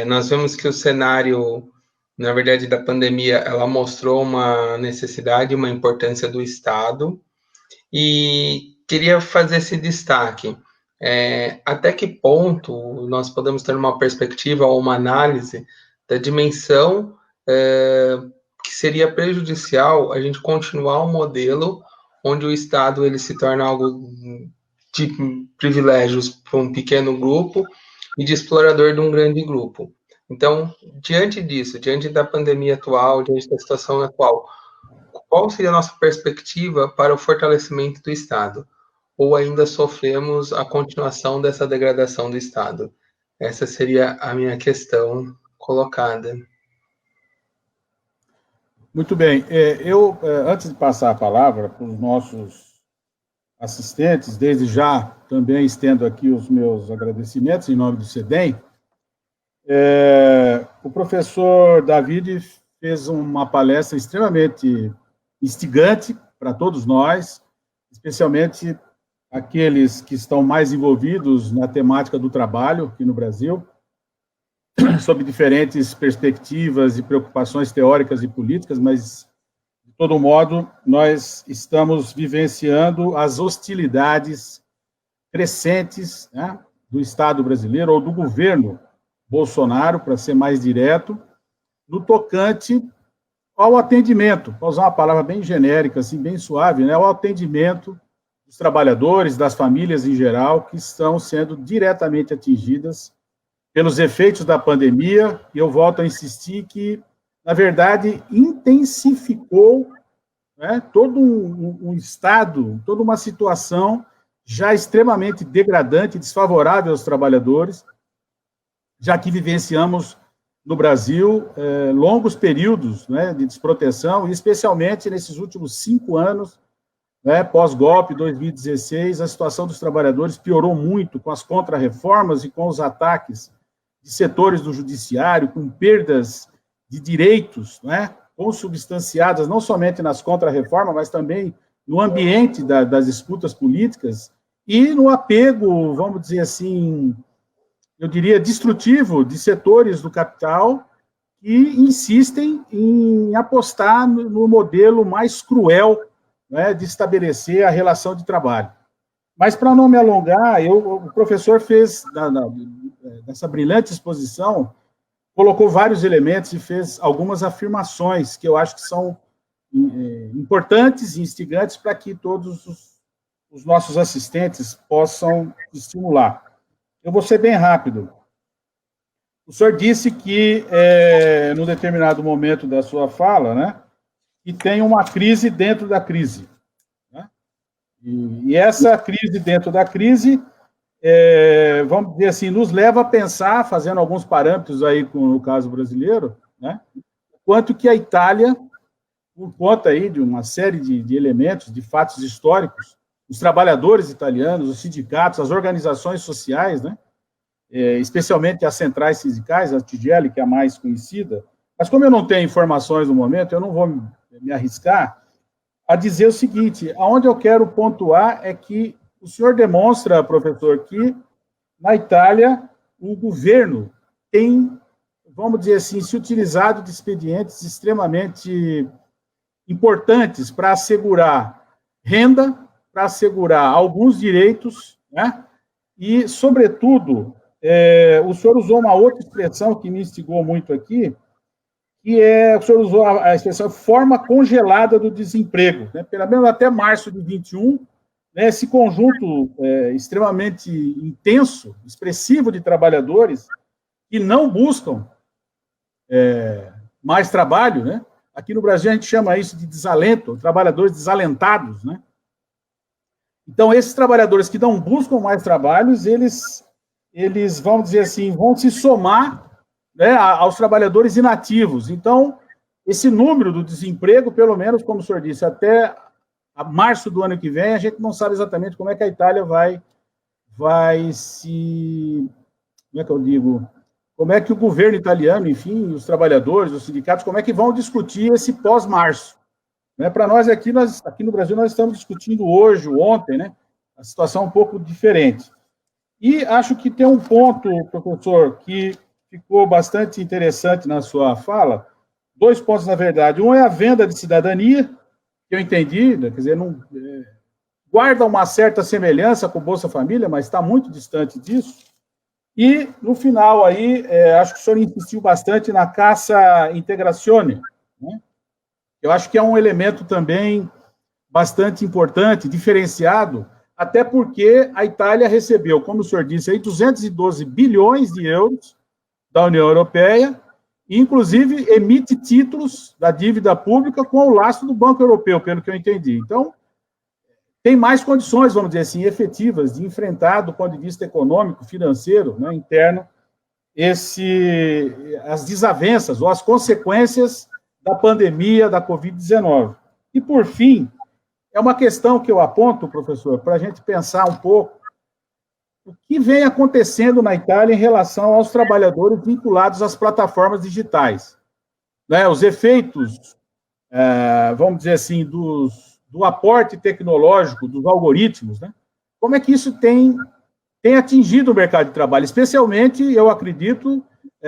Nós vemos que o cenário, na verdade, da pandemia, ela mostrou uma necessidade, uma importância do Estado, e queria fazer esse destaque. Até que ponto nós podemos ter uma perspectiva ou uma análise da dimensão que seria prejudicial a gente continuar um modelo onde o Estado ele se torna algo de privilégios para um pequeno grupo e de explorador de um grande grupo. Então, diante disso, diante da pandemia atual, diante da situação atual, qual seria a nossa perspectiva para o fortalecimento do Estado? Ou ainda sofremos a continuação dessa degradação do Estado? Essa seria a minha questão colocada. Muito bem. Eu, antes de passar a palavra para os nossos assistentes, desde já também estendo aqui os meus agradecimentos em nome do CEDEM. O professor David fez uma palestra extremamente instigante para todos nós, especialmente aqueles que estão mais envolvidos na temática do trabalho aqui no Brasil, sob diferentes perspectivas e preocupações teóricas e políticas, mas, de todo modo, nós estamos vivenciando as hostilidades crescentes, né, do Estado brasileiro, ou do governo Bolsonaro, para ser mais direto, no tocante ao atendimento, para usar uma palavra bem genérica, assim, bem suave, né, ao atendimento dos trabalhadores, das famílias em geral, que estão sendo diretamente atingidas pelos efeitos da pandemia, e eu volto a insistir que, na verdade, intensificou né, todo um estado, toda uma situação já extremamente degradante, desfavorável aos trabalhadores, já que vivenciamos no Brasil longos períodos, né, de desproteção, e especialmente nesses últimos 5 anos, né, pós-golpe 2016, a situação dos trabalhadores piorou muito com as contrarreformas e com os ataques de setores do judiciário, com perdas de direitos, né, consubstanciadas não somente nas contrarreformas, mas também no ambiente das disputas políticas e no apego, vamos dizer assim, eu diria, destrutivo de setores do capital que insistem em apostar no modelo mais cruel, né, de estabelecer a relação de trabalho. Mas, para não me alongar, o professor fez, nessa brilhante exposição, colocou vários elementos e fez algumas afirmações que eu acho que são importantes e instigantes para que todos os nossos assistentes possam estimular. Eu vou ser bem rápido. O senhor disse que, num determinado momento da sua fala, né, que tem uma crise dentro da crise. Né? E essa crise dentro da crise, vamos dizer assim, nos leva a pensar, fazendo alguns parâmetros aí com o caso brasileiro, né, quanto que a Itália, por conta aí de uma série de elementos, de fatos históricos, os trabalhadores italianos, os sindicatos, as organizações sociais, né, especialmente as centrais sindicais, a TGL, que é a mais conhecida, mas como eu não tenho informações no momento, eu não vou me arriscar a dizer o seguinte, aonde eu quero pontuar é que o senhor demonstra, professor, que na Itália o governo tem, vamos dizer assim, se utilizado de expedientes extremamente importantes para assegurar renda, para assegurar alguns direitos, né? E, sobretudo, o senhor usou uma outra expressão que me instigou muito aqui, que o senhor usou a expressão forma congelada do desemprego, né? Pelo menos até março de 21, né, esse conjunto extremamente intenso, expressivo de trabalhadores que não buscam mais trabalho, né? Aqui no Brasil a gente chama isso de desalento, trabalhadores desalentados, né? Então, esses trabalhadores que não buscam mais trabalhos, eles vamos dizer assim, vão se somar, né, aos trabalhadores inativos. Então, esse número do desemprego, pelo menos, como o senhor disse, até março do ano que vem, a gente não sabe exatamente como é que a Itália vai se... Como é que eu digo? Como é que o governo italiano, enfim, os trabalhadores, os sindicatos, como é que vão discutir esse pós-março? Né, para nós aqui no Brasil, nós estamos discutindo hoje, ontem, né, a situação é um pouco diferente. E acho que tem um ponto, professor, que ficou bastante interessante na sua fala, 2 pontos, na verdade. Um é a venda de cidadania, que eu entendi, quer dizer, guarda uma certa semelhança com o Bolsa Família, mas está muito distante disso. E, no final, aí, acho que o senhor insistiu bastante na Cassa Integrazione, né? Eu acho que é um elemento também bastante importante, diferenciado, até porque a Itália recebeu, como o senhor disse, aí, 212 bilhões de euros da União Europeia, e, inclusive, emite títulos da dívida pública com o lastro do Banco Europeu, pelo que eu entendi. Então, tem mais condições, vamos dizer assim, efetivas de enfrentar, do ponto de vista econômico, financeiro, né, interno, as desavenças ou as consequências da pandemia da Covid-19. E, por fim, é uma questão que eu aponto, professor, para a gente pensar um pouco o que vem acontecendo na Itália em relação aos trabalhadores vinculados às plataformas digitais. Né, os efeitos, vamos dizer assim, do aporte tecnológico, dos algoritmos, né? Como é que isso tem atingido o mercado de trabalho, especialmente, eu acredito,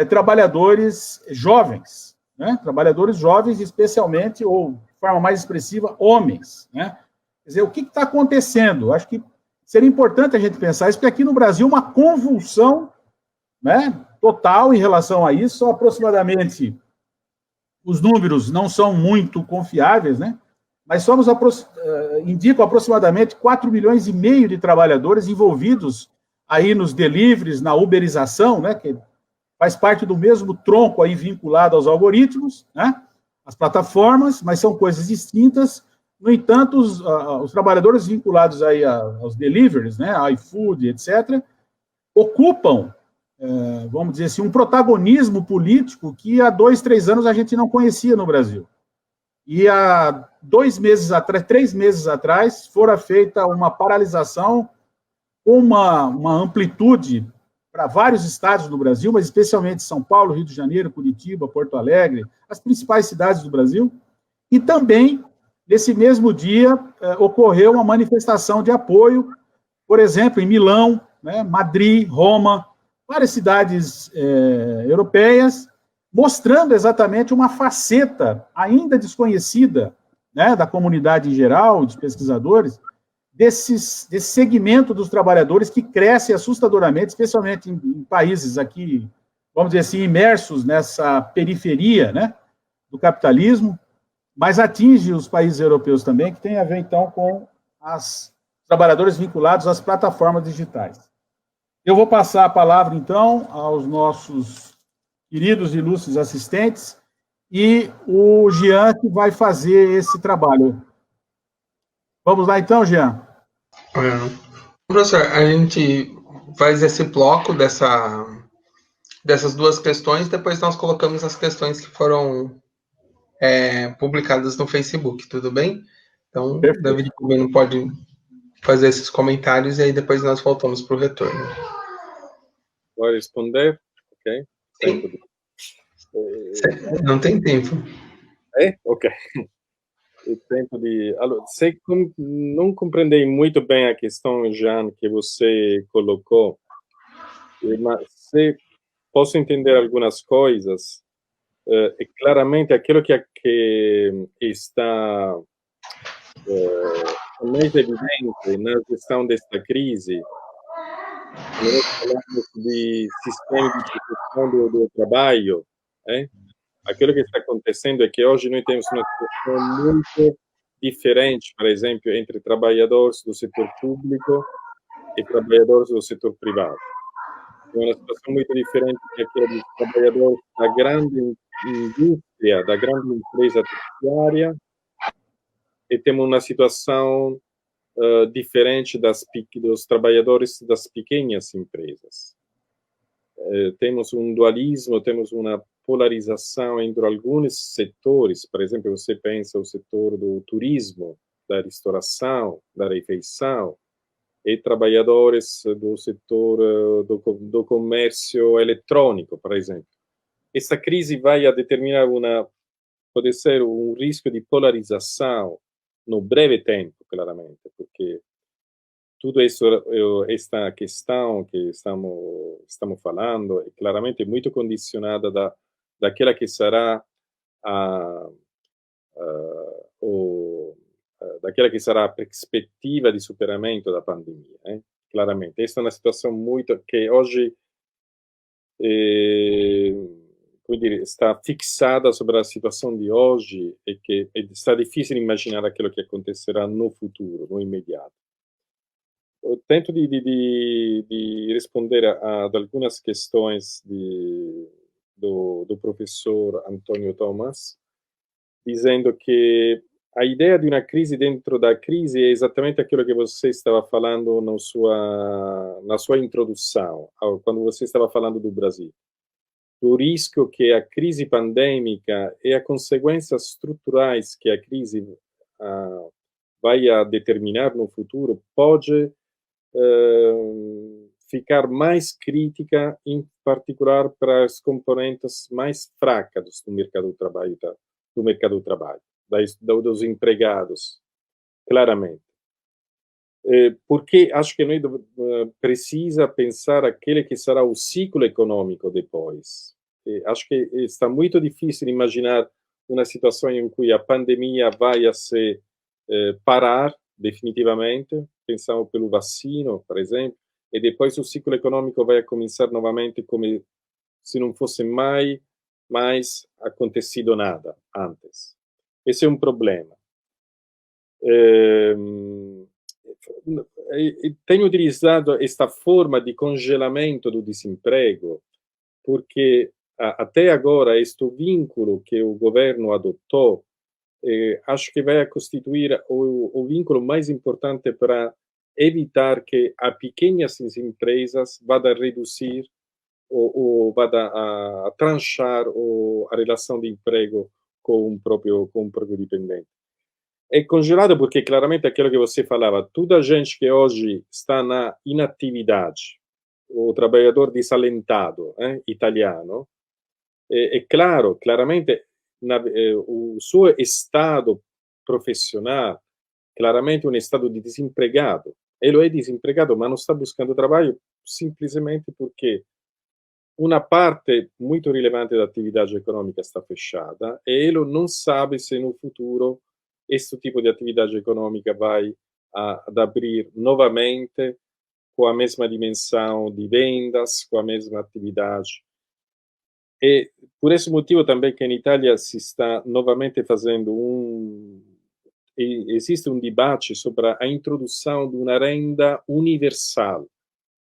trabalhadores jovens, né? Trabalhadores jovens, especialmente, ou de forma mais expressiva, homens, né? Quer dizer, o que está acontecendo? Acho que seria importante a gente pensar isso, porque aqui no Brasil uma convulsão, né, total em relação a isso, são aproximadamente, os números não são muito confiáveis, né? Mas indicam aproximadamente 4,5 milhões de trabalhadores envolvidos aí nos deliveries, na uberização, né, que faz parte do mesmo tronco aí vinculado aos algoritmos, né, as plataformas, mas são coisas distintas. No entanto, os trabalhadores vinculados aí aos deliveries, né, iFood, etc., ocupam, vamos dizer assim, um protagonismo político que há 2, 3 anos a gente não conhecia no Brasil. E há 2 meses atrás, 3 meses atrás, fora feita uma paralisação com uma amplitude para vários estados do Brasil, mas especialmente São Paulo, Rio de Janeiro, Curitiba, Porto Alegre, as principais cidades do Brasil. E também, nesse mesmo dia, ocorreu uma manifestação de apoio, por exemplo, em Milão, né, Madrid, Roma, várias cidades europeias, mostrando exatamente uma faceta ainda desconhecida, né, da comunidade em geral, dos pesquisadores, desse segmento dos trabalhadores que cresce assustadoramente, especialmente em países aqui, vamos dizer assim, imersos nessa periferia, né, do capitalismo, mas atinge os países europeus também, que tem a ver, então, com os trabalhadores vinculados às plataformas digitais. Eu vou passar a palavra, então, aos nossos queridos e ilustres assistentes, e o Jean que vai fazer esse trabalho. Vamos lá, então, Jean? Professor, a gente faz esse bloco dessas 2 questões, depois nós colocamos as questões que foram publicadas no Facebook, tudo bem? Então, perfeito. David Cubino pode fazer esses comentários e aí depois nós voltamos para o retorno. Vai responder? Ok. Sim. Não tem tempo. Ok. O tempo de... não compreendi muito bem a questão, Jean, que você colocou, mas se posso entender algumas coisas, claramente aquilo que está mais evidente na gestão desta crise, nós falamos de sistema de proteção do trabalho, aquilo que está acontecendo é que hoje nós temos uma situação muito diferente, por exemplo, entre trabalhadores do setor público e trabalhadores do setor privado. É uma situação muito diferente daquela dos trabalhadores da grande indústria, da grande empresa terciária, e temos uma situação diferente dos trabalhadores das pequenas empresas. Temos um dualismo, temos uma polarização entre alguns setores. Por exemplo, você pensa o setor do turismo, da restauração, da refeição, e trabalhadores do setor do comércio eletrônico, por exemplo. Essa crise vai a determinar pode ser um risco de polarização no breve tempo, claramente, porque tudo isso, esta questão que estamos falando, é claramente muito condicionada daquela que será daquela que será a perspectiva de superamento da pandemia, claramente. Esta é uma situação muito que hoje come dire, está fixada sobre a situação de hoje e que está difícil imaginar aquilo que acontecerá no futuro, no imediato. Eu tento de responder a algumas questões do professor Antônio Thomas, dizendo que a ideia de uma crise dentro da crise é exatamente aquilo que você estava falando na sua introdução, quando você estava falando do Brasil. Do risco que a crise pandêmica e as consequências estruturais que a crise vai a determinar no futuro pode ficar mais crítica, em particular para as componentes mais fracas do mercado do trabalho, dos empregados, claramente. Porque acho que nós precisa pensar aquele que será o ciclo econômico depois. Acho que está muito difícil imaginar uma situação em que a pandemia vai a se parar definitivamente, pensamos pelo vacino, por exemplo, e depois o ciclo econômico vai começar novamente como se não fosse mais acontecido nada antes. Esse é um problema. Tenho utilizado esta forma de congelamento do desemprego porque até agora este vínculo que o governo adotou acho que vai constituir o vínculo mais importante para evitar que as pequenas empresas vá a reduzir ou vá a tranchar a relação de emprego com um próprio dependente. É congelado porque, claramente, aquilo que você falava, toda a gente que hoje está na inatividade, o trabalhador desalentado italiano, claro, claramente, o seu estado profissional, claramente, é um estado de desempregado. Ele é desempregado, mas não está buscando trabalho simplesmente porque uma parte muito relevante da atividade econômica está fechada e ele não sabe se no futuro este tipo de atividade econômica vai ad abrir novamente com a mesma dimensão de vendas, com a mesma atividade. E por esse motivo também que em Itália se está novamente fazendo existe um debate sobre a introdução de uma renda universal,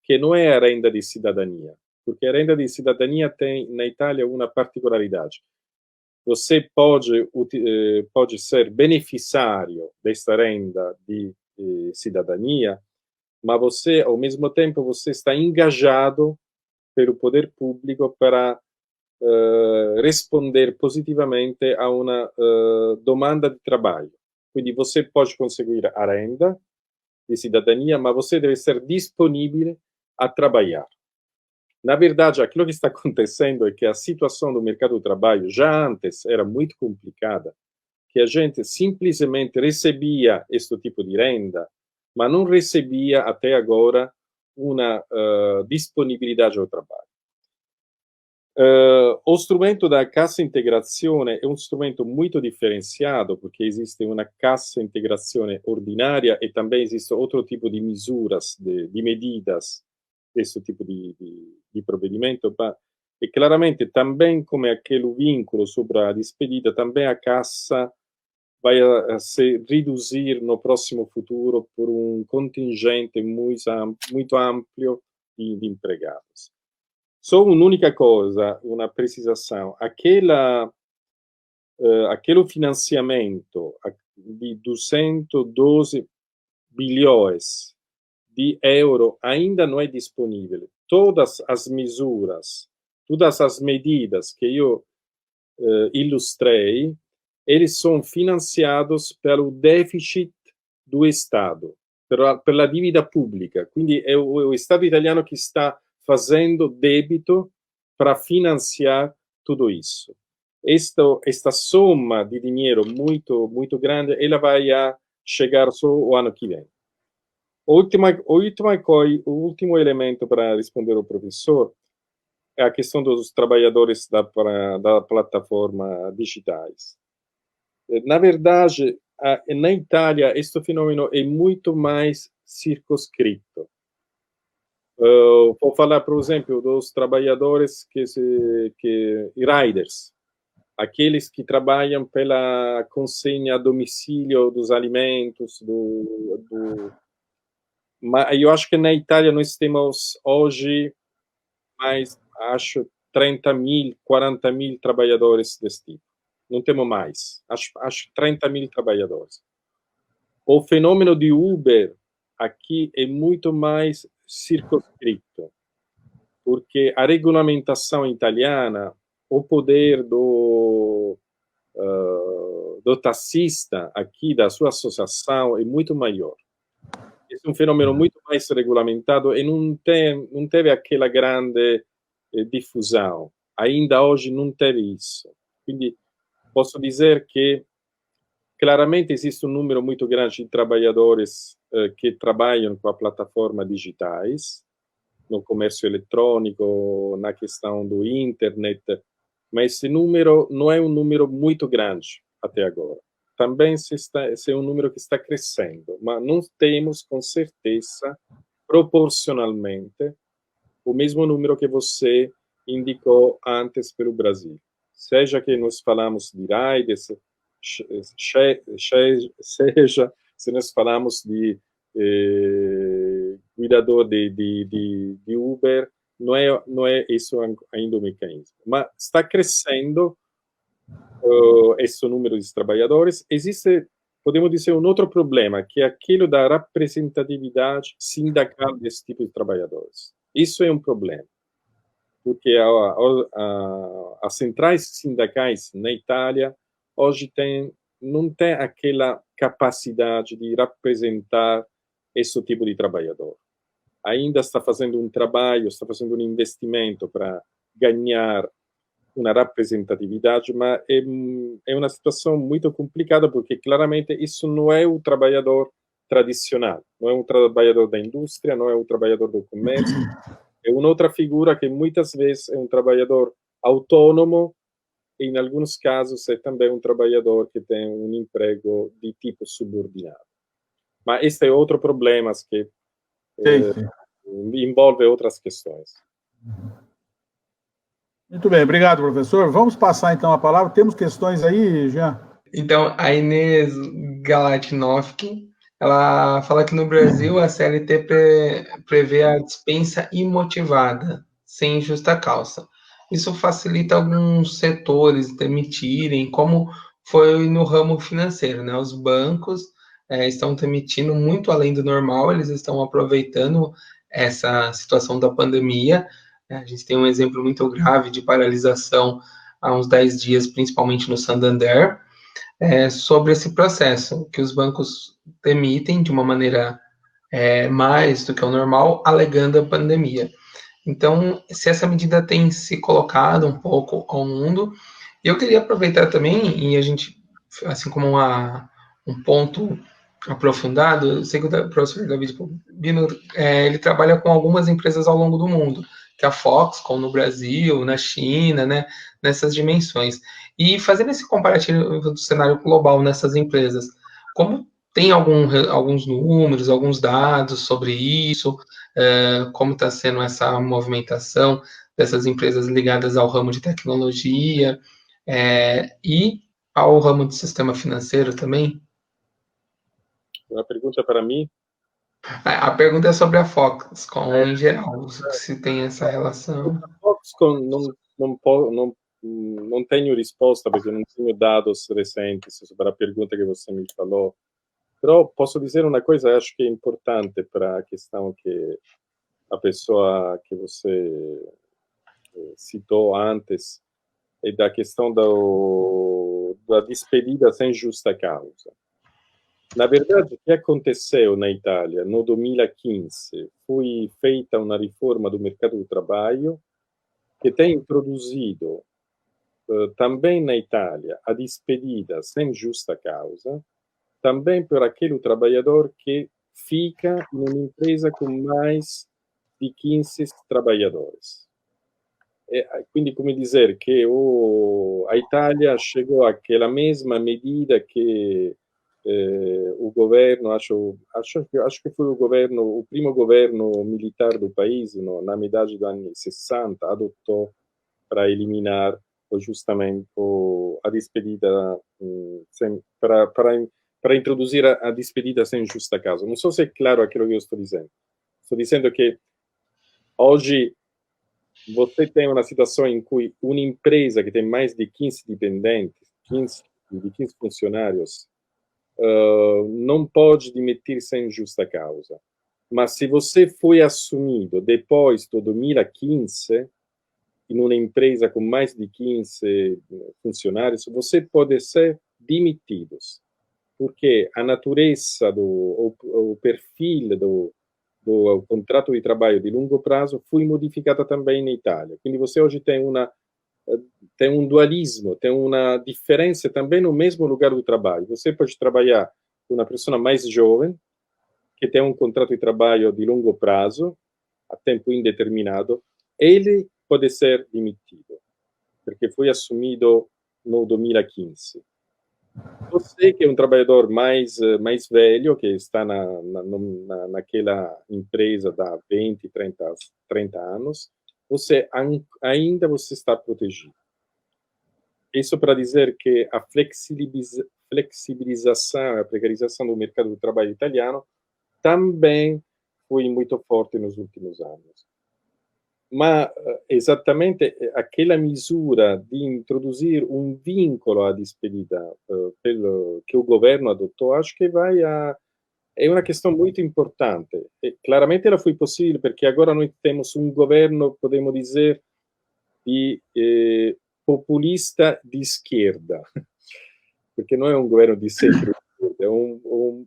que não é a renda de cidadania, porque a renda de cidadania tem na Itália uma particolaridade. Você pode ser beneficiário desta renda de cidadania, mas você, ao mesmo tempo, você está engajado pelo poder público para responder positivamente a uma domanda de trabalho. Quindi você pode conseguir a renda de cidadania, mas você deve ser disponível a trabalhar. Na verdade, aquilo que está acontecendo é que a situação do mercado do trabalho já antes era muito complicada, que a gente simplesmente recebia este tipo de renda, mas não recebia até agora uma disponibilidade ao trabalho. O strumento da cassa integrazione è un strumento muito diferenciado, porque existe uma cassa integrazione ordinária e também existe outro tipo de misuras, de medidas desse tipo de provvedimento, e claramente também come aquele vínculo sobre a despedida, também a cassa vai a se reduzir no próximo futuro por um contingente muito amplo de empregados. Só un'unica cosa, una precisação, aquele financiamento de 212 bilhões de euro ainda não é disponível. Todas as mesuras, todas as medidas que eu ilustrei, eles são financiados pelo déficit do Estado, pela dívida pública. Quindi é o Estado italiano que está fazendo débito para financiar tudo isso. Esta soma de dinheiro muito grande, ela vai a chegar só o ano que vem. O último elemento para responder ao professor é a questão dos trabalhadores da plataforma digitais. Na verdade, na Itália, este fenômeno é muito mais circunscrito. Vou falar, por exemplo, dos trabalhadores riders, aqueles que trabalham pela consigna a domicílio dos alimentos, mas eu acho que na Itália nós temos hoje mais, acho, 30.000, 40.000 trabalhadores desse tipo. Não temos mais. Acho 30.000 trabalhadores. O fenômeno de Uber aqui é muito mais circunscrito, porque a regulamentação italiana, o poder do taxista aqui, da sua associação, é muito maior. É um fenômeno muito mais regulamentado e não teve aquela grande difusão. Ainda hoje não teve isso. Quindi posso dizer que claramente existe um número muito grande de trabalhadores que trabalham com a plataforma digitais, no comércio eletrônico, na questão do internet, mas esse número não é um número muito grande até agora. Também é um número que está crescendo, mas não temos com certeza, proporcionalmente, o mesmo número que você indicou antes pelo Brasil. Seja que nós falamos de riders, seja se nós falamos de cuidador de Uber, não é isso ainda o mecanismo. Mas está crescendo esse número de trabalhadores. Existe, podemos dizer, um outro problema, que é aquele da representatividade sindical desse tipo de trabalhadores. Isso é um problema, porque as centrais sindicais na Itália hoje não tem aquela capacidade de representar esse tipo de trabalhador. Ainda está fazendo um trabalho, está fazendo um investimento para ganhar uma representatividade, mas é uma situação muito complicada, porque claramente isso não é o trabalhador tradicional, não é um trabalhador da indústria, não é um trabalhador do comércio, é uma outra figura que muitas vezes é um trabalhador autônomo, e em alguns casos é também um trabalhador que tem um emprego de tipo subordinado. Mas este é outro problema que envolve outras questões. Muito bem, obrigado, professor. Vamos passar, então, a palavra. Temos questões aí, Jean? Então, a Inês Galatinoff, ela fala que no Brasil a CLT prevê a dispensa imotivada, sem justa causa. Isso facilita alguns setores demitirem, como foi no ramo financeiro, né? Os bancos estão demitindo muito além do normal, eles estão aproveitando essa situação da pandemia. A gente tem um exemplo muito grave de paralisação há uns 10 dias, principalmente no Santander, sobre esse processo, que os bancos demitem de uma maneira mais do que o normal, alegando a pandemia. Então, se essa medida tem se colocado um pouco ao mundo, eu queria aproveitar também, e a gente, assim como um ponto aprofundado, eu sei que o professor David Bino, ele trabalha com algumas empresas ao longo do mundo, que é a Foxconn no Brasil, na China, né, nessas dimensões. E fazendo esse comparativo do cenário global nessas empresas, como tem alguns números, alguns dados sobre isso, como está sendo essa movimentação dessas empresas ligadas ao ramo de tecnologia e ao ramo de sistema financeiro também? Uma pergunta para mim? A pergunta é sobre a Foxconn em geral, se tem essa relação. A Foxconn não tenho resposta, porque não tenho dados recentes sobre a pergunta que você me falou. Però posso dizer uma coisa, acho que é importante para a questão que a pessoa que você citou antes, é da questão da despedida sem justa causa. Na verdade, o que aconteceu na Itália no 2015 foi feita uma reforma do mercado do trabalho que tem introduzido também na Itália a despedida sem justa causa, também por aquele trabalhador que fica em uma empresa com mais de 15 trabalhadores. Quindi, come dizer que a Itália chegou àquela mesma medida que o governo, acho que foi o primo governo militar do país, na metade dos anos 60, adotou para eliminar justamente a despedida para introduzir a despedida sem justa causa. Não sei se é claro aquilo que eu estou dizendo. Estou dizendo que hoje você tem uma situação em que uma empresa que tem mais de 15 dependentes, 15 funcionários, não pode demitir sem justa causa. Mas se você foi assumido depois do 2015, em uma empresa com mais de 15 funcionários, você pode ser demitido, porque a natureza, o perfil do contrato de trabalho de longo prazo foi modificada também na Itália. Quindi você hoje tem um dualismo, tem uma diferença também no mesmo lugar do trabalho. Você pode trabalhar com uma pessoa mais jovem, que tem um contrato de trabalho de longo prazo, a tempo indeterminado, ele pode ser demitido, porque foi assumido no 2015. Você que é um trabalhador mais velho, que está naquela empresa há 20, 30 anos, ainda você está protegido. Isso para dizer que a flexibilização, a precarização do mercado do trabalho italiano também foi muito forte nos últimos anos. ma esattamente aquela misura di introduzir um vínculo à despedida que o governo adotou, acho que é uma questão muito importante. E, claramente ela foi possível porque agora nós temos um governo, podemos dizer, populista de esquerda, porque não é um governo de centro.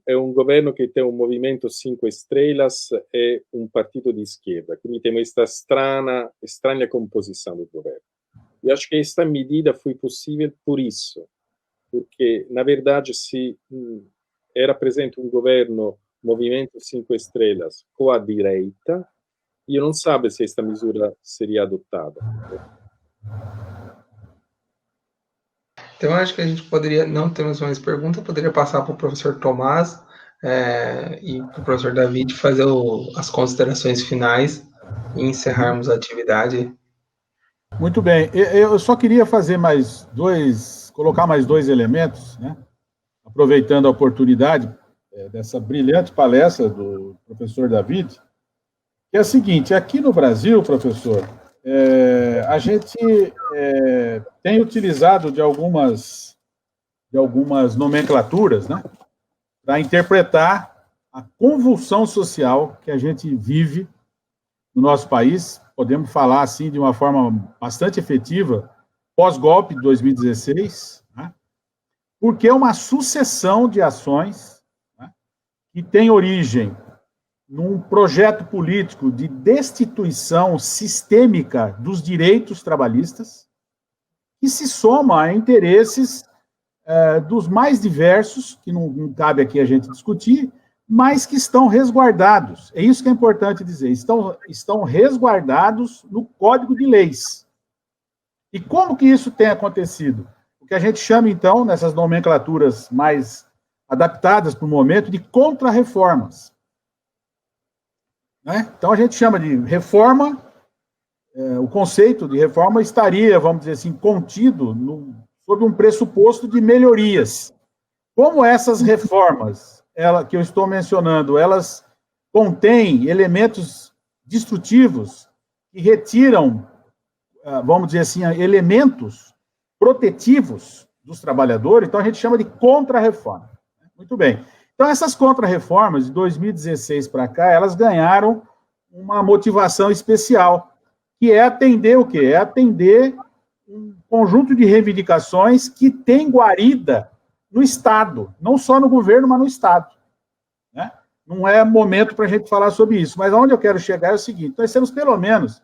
É um governo que tem um movimento 5 estrelas e um partido de esquerda, quindi temos esta estranha composição do governo. E acho que esta medida foi possível por isso, porque, na verdade, se era presente um governo movimento 5 estrelas com a direita, e não sabe se esta misura seria adotada. Então, acho que a gente poderia, não temos mais perguntas, poderia passar para o professor Tomás e para o professor David fazer as considerações finais e encerrarmos a atividade. Muito bem. Eu só queria fazer colocar mais dois elementos, né? Aproveitando a oportunidade dessa brilhante palestra do professor David, que é a seguinte: aqui no Brasil, professor, a gente tem utilizado de algumas nomenclaturas, né, para interpretar a convulsão social que a gente vive no nosso país. Podemos falar assim de uma forma bastante efetiva, pós-golpe de 2016, né, porque é uma sucessão de ações, né, que tem origem num projeto político de destituição sistêmica dos direitos trabalhistas, que se soma a interesses dos mais diversos, que não cabe aqui a gente discutir, mas que estão resguardados. É isso que é importante dizer, estão resguardados no Código de Leis. E como que isso tem acontecido? O que a gente chama, então, nessas nomenclaturas mais adaptadas para o momento, de contra-reformas. Então, a gente chama de reforma, o conceito de reforma estaria, vamos dizer assim, contido sob um pressuposto de melhorias. Como essas reformas que eu estou mencionando, elas contêm elementos destrutivos que retiram, vamos dizer assim, elementos protetivos dos trabalhadores, então a gente chama de contra-reforma. Muito bem. Então, essas contra-reformas, de 2016 para cá, elas ganharam uma motivação especial, que é atender o quê? É atender um conjunto de reivindicações que tem guarida no Estado, não só no governo, mas no Estado. Né? Não é momento para a gente falar sobre isso, mas onde eu quero chegar é o seguinte: nós temos pelo menos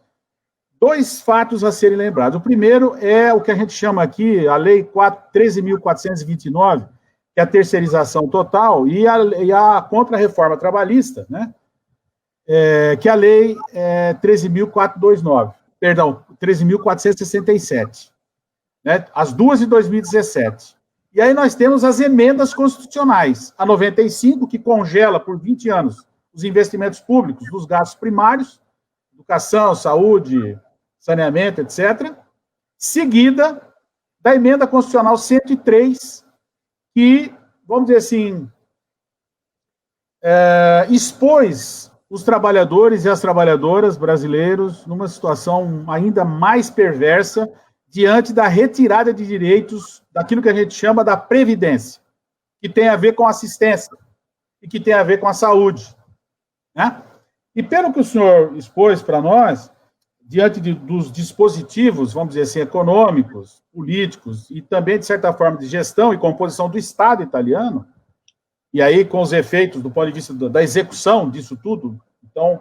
dois fatos a serem lembrados. O primeiro é o que a gente chama aqui, a Lei 13.429, que é a terceirização total, e a contra-reforma trabalhista, né? Que é a Lei 13.467, né? As duas de 2017. E aí nós temos as emendas constitucionais, a 95, que congela por 20 anos os investimentos públicos dos gastos primários, educação, saúde, saneamento, etc., seguida da emenda constitucional 103, que, vamos dizer assim, expôs os trabalhadores e as trabalhadoras brasileiros numa situação ainda mais perversa diante da retirada de direitos daquilo que a gente chama da previdência, que tem a ver com assistência e que tem a ver com a saúde. Né? E pelo que o senhor expôs para nós, diante dos dispositivos, vamos dizer assim, econômicos, políticos e também, de certa forma, de gestão e composição do Estado italiano, e aí com os efeitos do ponto de vista da execução disso tudo, então,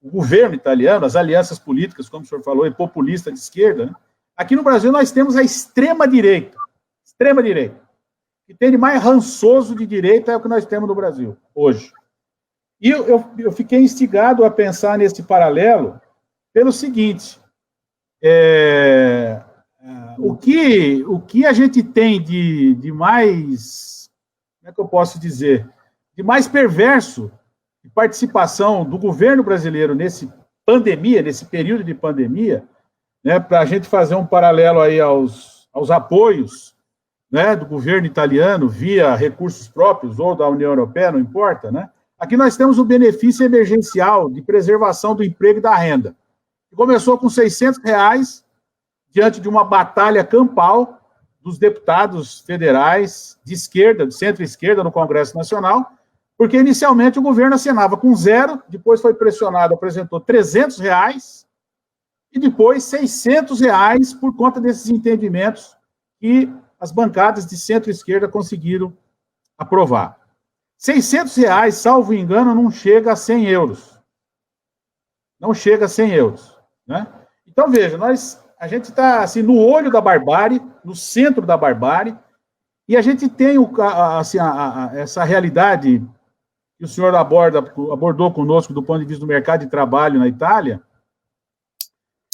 o governo italiano, as alianças políticas, como o senhor falou, é populista de esquerda, né? Aqui no Brasil nós temos a extrema-direita, que tem de mais rançoso de direita é o que nós temos no Brasil, hoje. E eu fiquei instigado a pensar nesse paralelo pelo seguinte: o que a gente tem de mais, como é que eu posso dizer, de mais perverso de participação do governo brasileiro nesse período de pandemia, né, para a gente fazer um paralelo aí aos apoios, né, do governo italiano via recursos próprios ou da União Europeia, não importa, né? Aqui nós temos o benefício emergencial de preservação do emprego e da renda. Começou com R$600, diante de uma batalha campal dos deputados federais de esquerda, de centro-esquerda no Congresso Nacional, porque inicialmente o governo assinava com 0, depois foi pressionado, apresentou R$300 e depois R$600 por conta desses entendimentos que as bancadas de centro-esquerda conseguiram aprovar. R$600, salvo engano, não chega a 100 euros. Não chega a 100 euros. Né? Então, veja, a gente está assim, no olho da barbárie, no centro da barbárie, e a gente tem assim, essa realidade que o senhor abordou conosco do ponto de vista do mercado de trabalho na Itália,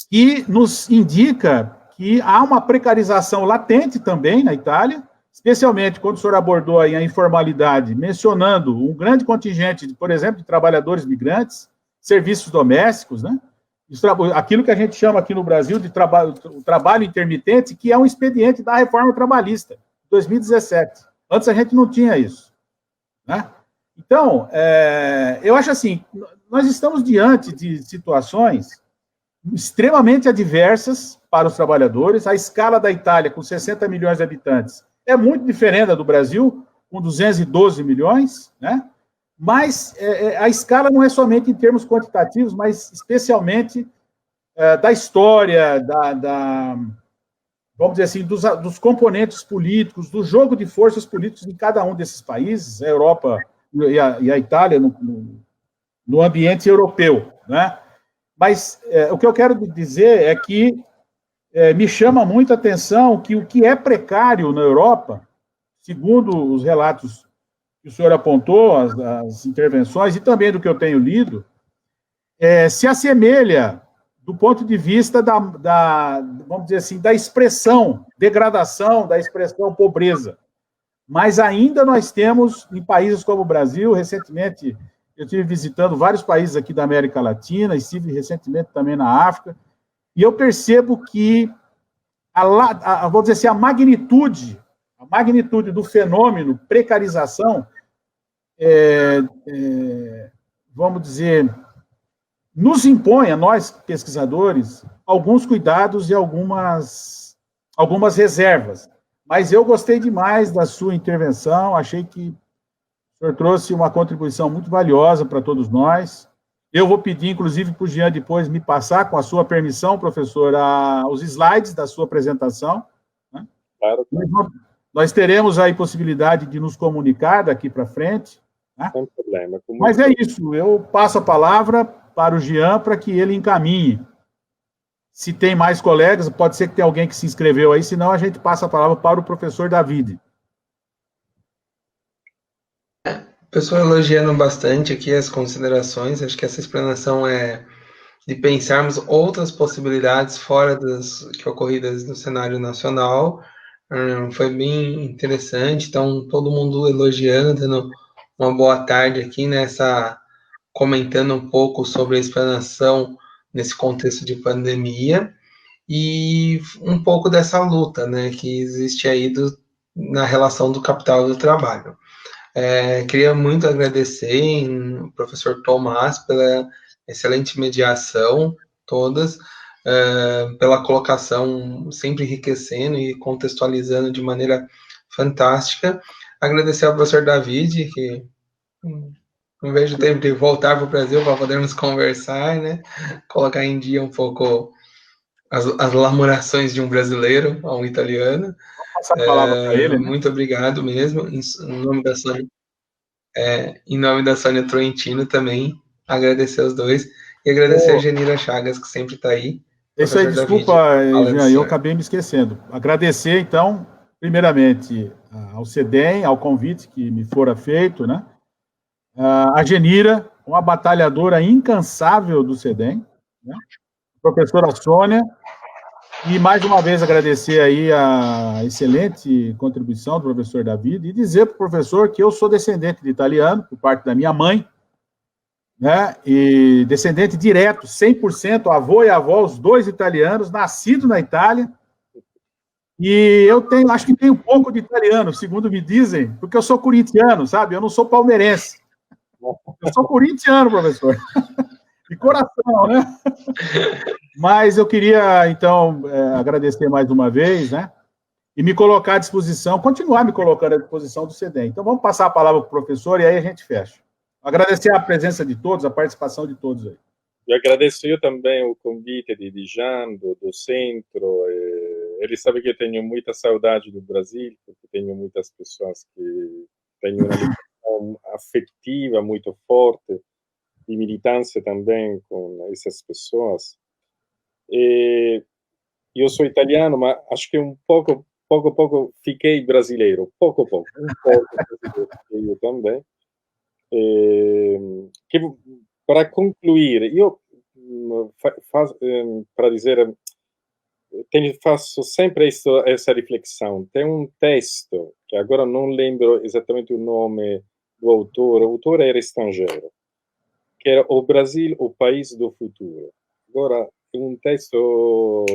que nos indica que há uma precarização latente também na Itália, especialmente quando o senhor abordou aí a informalidade, mencionando um grande contingente, por exemplo, de trabalhadores migrantes, serviços domésticos, né? Aquilo que a gente chama aqui no Brasil de o trabalho intermitente, que é um expediente da reforma trabalhista, de 2017. Antes a gente não tinha isso. Né? Então, eu acho assim, nós estamos diante de situações extremamente adversas para os trabalhadores. A escala da Itália, com 60 milhões de habitantes, é muito diferente da do Brasil, com 212 milhões, né? Mas a escala não é somente em termos quantitativos, mas especialmente da história, vamos dizer assim, dos componentes políticos, do jogo de forças políticas em cada um desses países, a Europa e a Itália no ambiente europeu, né? Mas o que eu quero dizer é que me chama muito a atenção que o que é precário na Europa, segundo os relatos que o senhor apontou, as intervenções, e também do que eu tenho lido, se assemelha do ponto de vista vamos dizer assim, da expressão degradação, da expressão pobreza. Mas ainda nós temos, em países como o Brasil, recentemente, eu estive visitando vários países aqui da América Latina, estive recentemente também na África, e eu percebo que, vamos dizer assim, a magnitude do fenômeno precarização, vamos dizer, nos impõe, a nós pesquisadores, alguns cuidados e algumas reservas. Mas eu gostei demais da sua intervenção, achei que o senhor trouxe uma contribuição muito valiosa para todos nós. Eu vou pedir, inclusive, para o Jean depois me passar, com a sua permissão, professor, os slides da sua apresentação. Né? Claro. Nós teremos aí possibilidade de nos comunicar daqui para frente. Né? Sem problema. Mas é isso, eu passo a palavra para o Jean para que ele encaminhe. Se tem mais colegas, pode ser que tenha alguém que se inscreveu aí, senão a gente passa a palavra para o professor David. Pessoal, elogiando bastante aqui as considerações, acho que essa explanação é de pensarmos outras possibilidades fora das que ocorridas no cenário nacional, foi bem interessante, então todo mundo elogiando, dando uma boa tarde aqui comentando um pouco sobre a explanação nesse contexto de pandemia e um pouco dessa luta, né, que existe aí na relação do capital e do trabalho. Queria muito agradecer ao professor Tomás pela excelente mediação, todas, pela colocação sempre enriquecendo e contextualizando de maneira fantástica. Agradecer ao professor David, que não vejo tempo de voltar para o Brasil para podermos conversar, né? Colocar em dia um pouco as lamorações de um brasileiro a um italiano. Essa palavra para ele, né? Muito obrigado mesmo, em nome da Sônia Troentino também, agradecer aos dois, e agradecer a Genira Chagas, que sempre está aí. Isso aí, desculpa, Jean, eu acabei me esquecendo. Agradecer, então, primeiramente, ao CEDEM, ao convite que me fora feito, né? A Genira, uma batalhadora incansável do CEDEM, né? A professora Sônia, e mais uma vez agradecer aí a excelente contribuição do professor David e dizer para o professor que eu sou descendente de italiano, por parte da minha mãe, né? E descendente direto, 100%, avô e avó, os dois italianos, nascido na Itália. E eu acho que tenho um pouco de italiano, segundo me dizem, porque eu sou corintiano, sabe? Eu não sou palmeirense. Eu sou corintiano, professor. de coração, né? Mas eu queria, então, agradecer mais uma vez, né? E me colocar à disposição, continuar me colocando à disposição do CEDEM. Então, vamos passar a palavra para o professor e aí a gente fecha. Agradecer a presença de todos, a participação de todos aí. Eu agradeço também o convite de Jean, do centro. Ele sabe que eu tenho muita saudade do Brasil, porque tenho muitas pessoas que têm uma ligação afetiva muito forte, de militância também com essas pessoas. Eu sou italiano, mas acho que pouco fiquei brasileiro. Pouco brasileiro eu também. Para concluir, eu para dizer, faço sempre essa reflexão. Tem texto, que agora não lembro exatamente o nome do autor, o autor era estrangeiro, que era O Brasil, o País do Futuro. Agora, é texto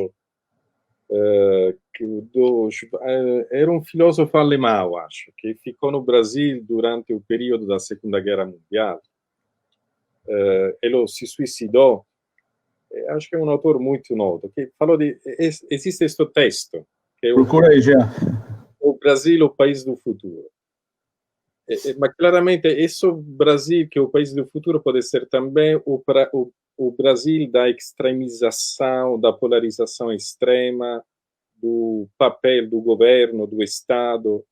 era filósofo alemão, acho, que ficou no Brasil durante o período da Segunda Guerra Mundial. Ele se suicidou. Acho que é autor muito noto, que falou existe este texto, que é Procura aí, Jean. O Brasil, o País do Futuro. Mas claramente, esse Brasil, que é o País do Futuro, pode ser também o Brasil da extremização, da polarização extrema, do papel do governo, do Estado.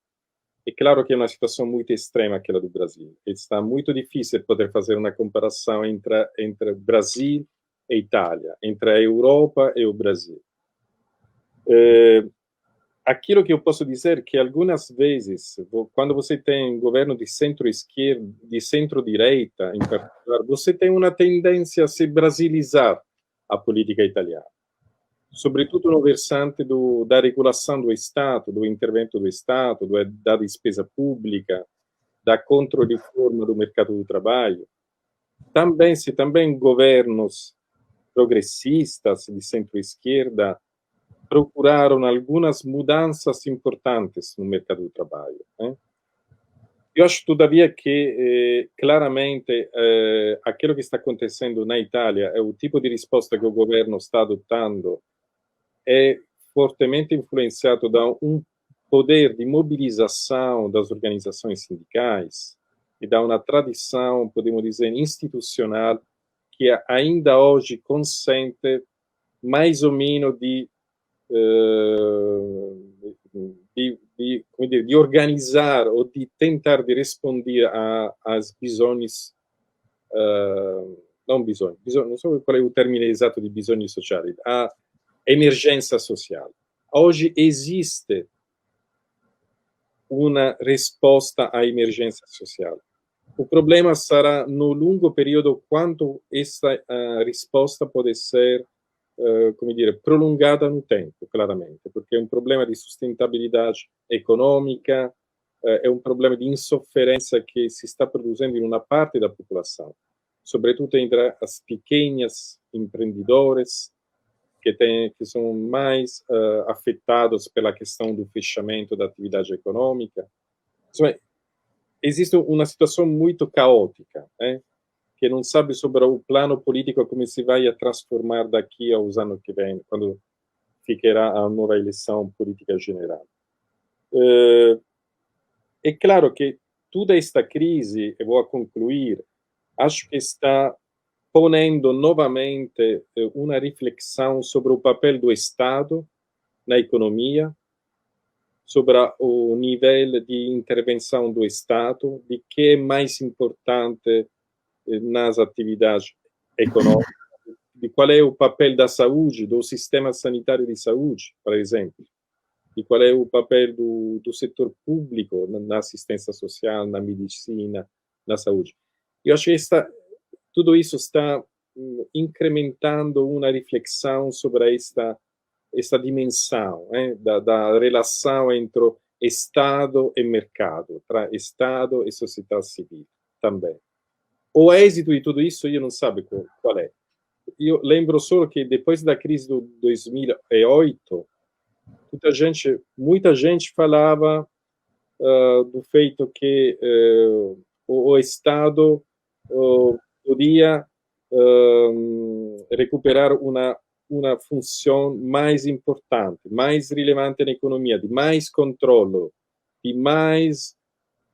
É claro que é uma situação muito extrema aquela do Brasil. Está muito difícil poder fazer uma comparação entre Brasil e Itália, entre a Europa e o Brasil. Aquilo que eu posso dizer é que algumas vezes, quando você tem governo de centro-esquerda, de centro-direita, em particular, você tem uma tendência a se brasilizar a política italiana, sobretudo no versante da regulação do Estado, do intervento do Estado, da despesa pública, da contra-reforma do mercado do trabalho. Também governos progressistas de centro-esquerda procuraram algumas mudanças importantes no mercado do trabalho. Eu acho, todavia, que claramente aquilo que está acontecendo na Itália é o tipo de resposta que o governo está adotando é fortemente influenciado da poder de mobilização das organizações sindicais e da uma tradição, podemos dizer, institucional que ainda hoje consente mais ou menos de organizar ou de tentar de responder às bisognos, não bisognos, não sei qual é o termine exato de bisogni sociali, a emergência social. Hoje existe uma resposta à emergência social. O problema será no longo período quanto essa resposta pode ser prolongada no tempo, claramente, porque é um problema de sustentabilidade econômica, é um problema de insofferência que se está produzindo em uma parte da população, sobretudo entre as pequenas empreendedores, que são mais afetados pela questão do fechamento da atividade econômica. Existe uma situação muito caótica, que não sabe sobre o plano político como se vai a transformar daqui aos anos que vêm, quando ficará a nova eleição política geral. É claro que toda esta crise, eu vou concluir, acho que está ponendo novamente uma reflexão sobre o papel do Estado na economia, sobre o nível de intervenção do Estado, de que é mais importante nas atividades econômicas, de qual é o papel da saúde, do sistema sanitário de saúde, por exemplo, de qual é o papel do setor público na assistência social, na medicina, na saúde. Eu acho que tudo isso está incrementando uma reflexão sobre esta dimensão da relação entre Estado e mercado, entre Estado e sociedade civil também. O êxito de tudo isso, eu não sei qual é. Eu lembro só que depois da crise do 2008, muita gente falava do feito que o Estado podia recuperar uma função mais importante, mais relevante na economia, de mais controle, de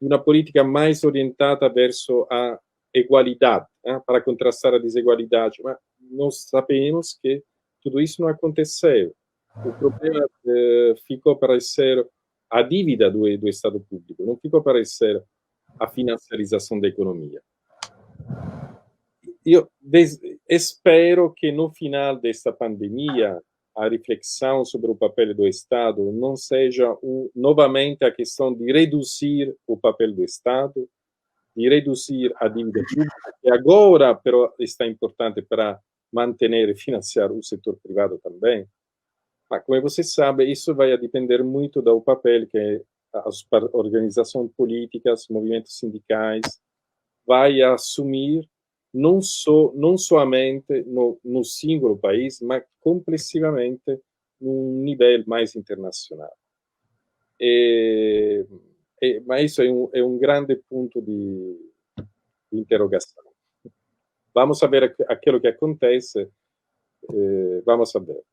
uma política mais orientada verso a igualdade, para contrastar a desigualdade. Mas nós sabemos que tudo isso não aconteceu. O problema ficou para ser a dívida do Estado público, não ficou para ser a financiarização da economia. Eu espero que no final desta pandemia a reflexão sobre o papel do Estado não seja novamente a questão de reduzir o papel do Estado, de reduzir a dívida pública, que agora però está importante para manter e financiar o setor privado também. Mas, como você sabe, isso vai depender muito do papel que as organizações políticas, movimentos sindicais, vai assumir não somente no singolo país, mas complessivamente num nível mais internacional. Mas isso é um grande ponto de interrogação. Vamos ver aquilo que acontece. Vamos ver.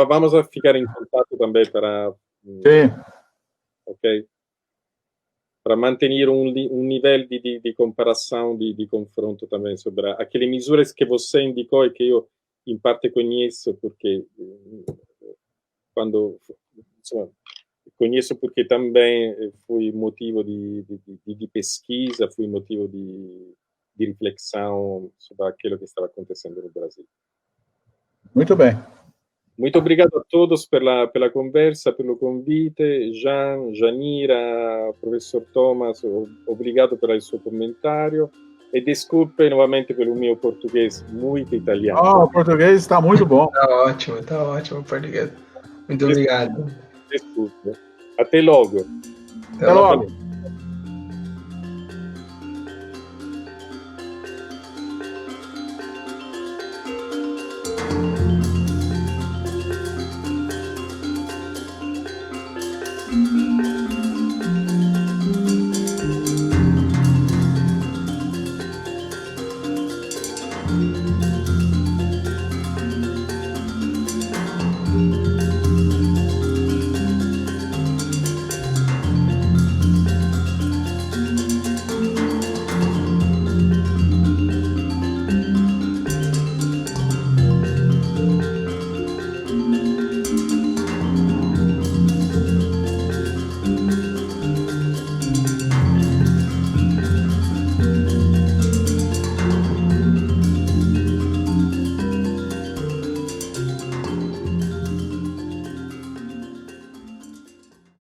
Vamos ficar em contato também para... Sim. Ok? Para manter um nível de comparação, de confronto também sobre aquelas medidas que você indicou e que eu, em parte, conheço, porque conheço porque também fui motivo de pesquisa, fui motivo de reflexão sobre aquilo que estava acontecendo no Brasil. Muito bem. Muito obrigado a todos pela conversa, pelo convite. Jean, Janira, professor Thomas, obrigado pelo seu comentário. E desculpe novamente pelo meu português muito italiano. O português está muito bom. Tá ótimo o português. Muito obrigado. Desculpe. Até logo. Até logo.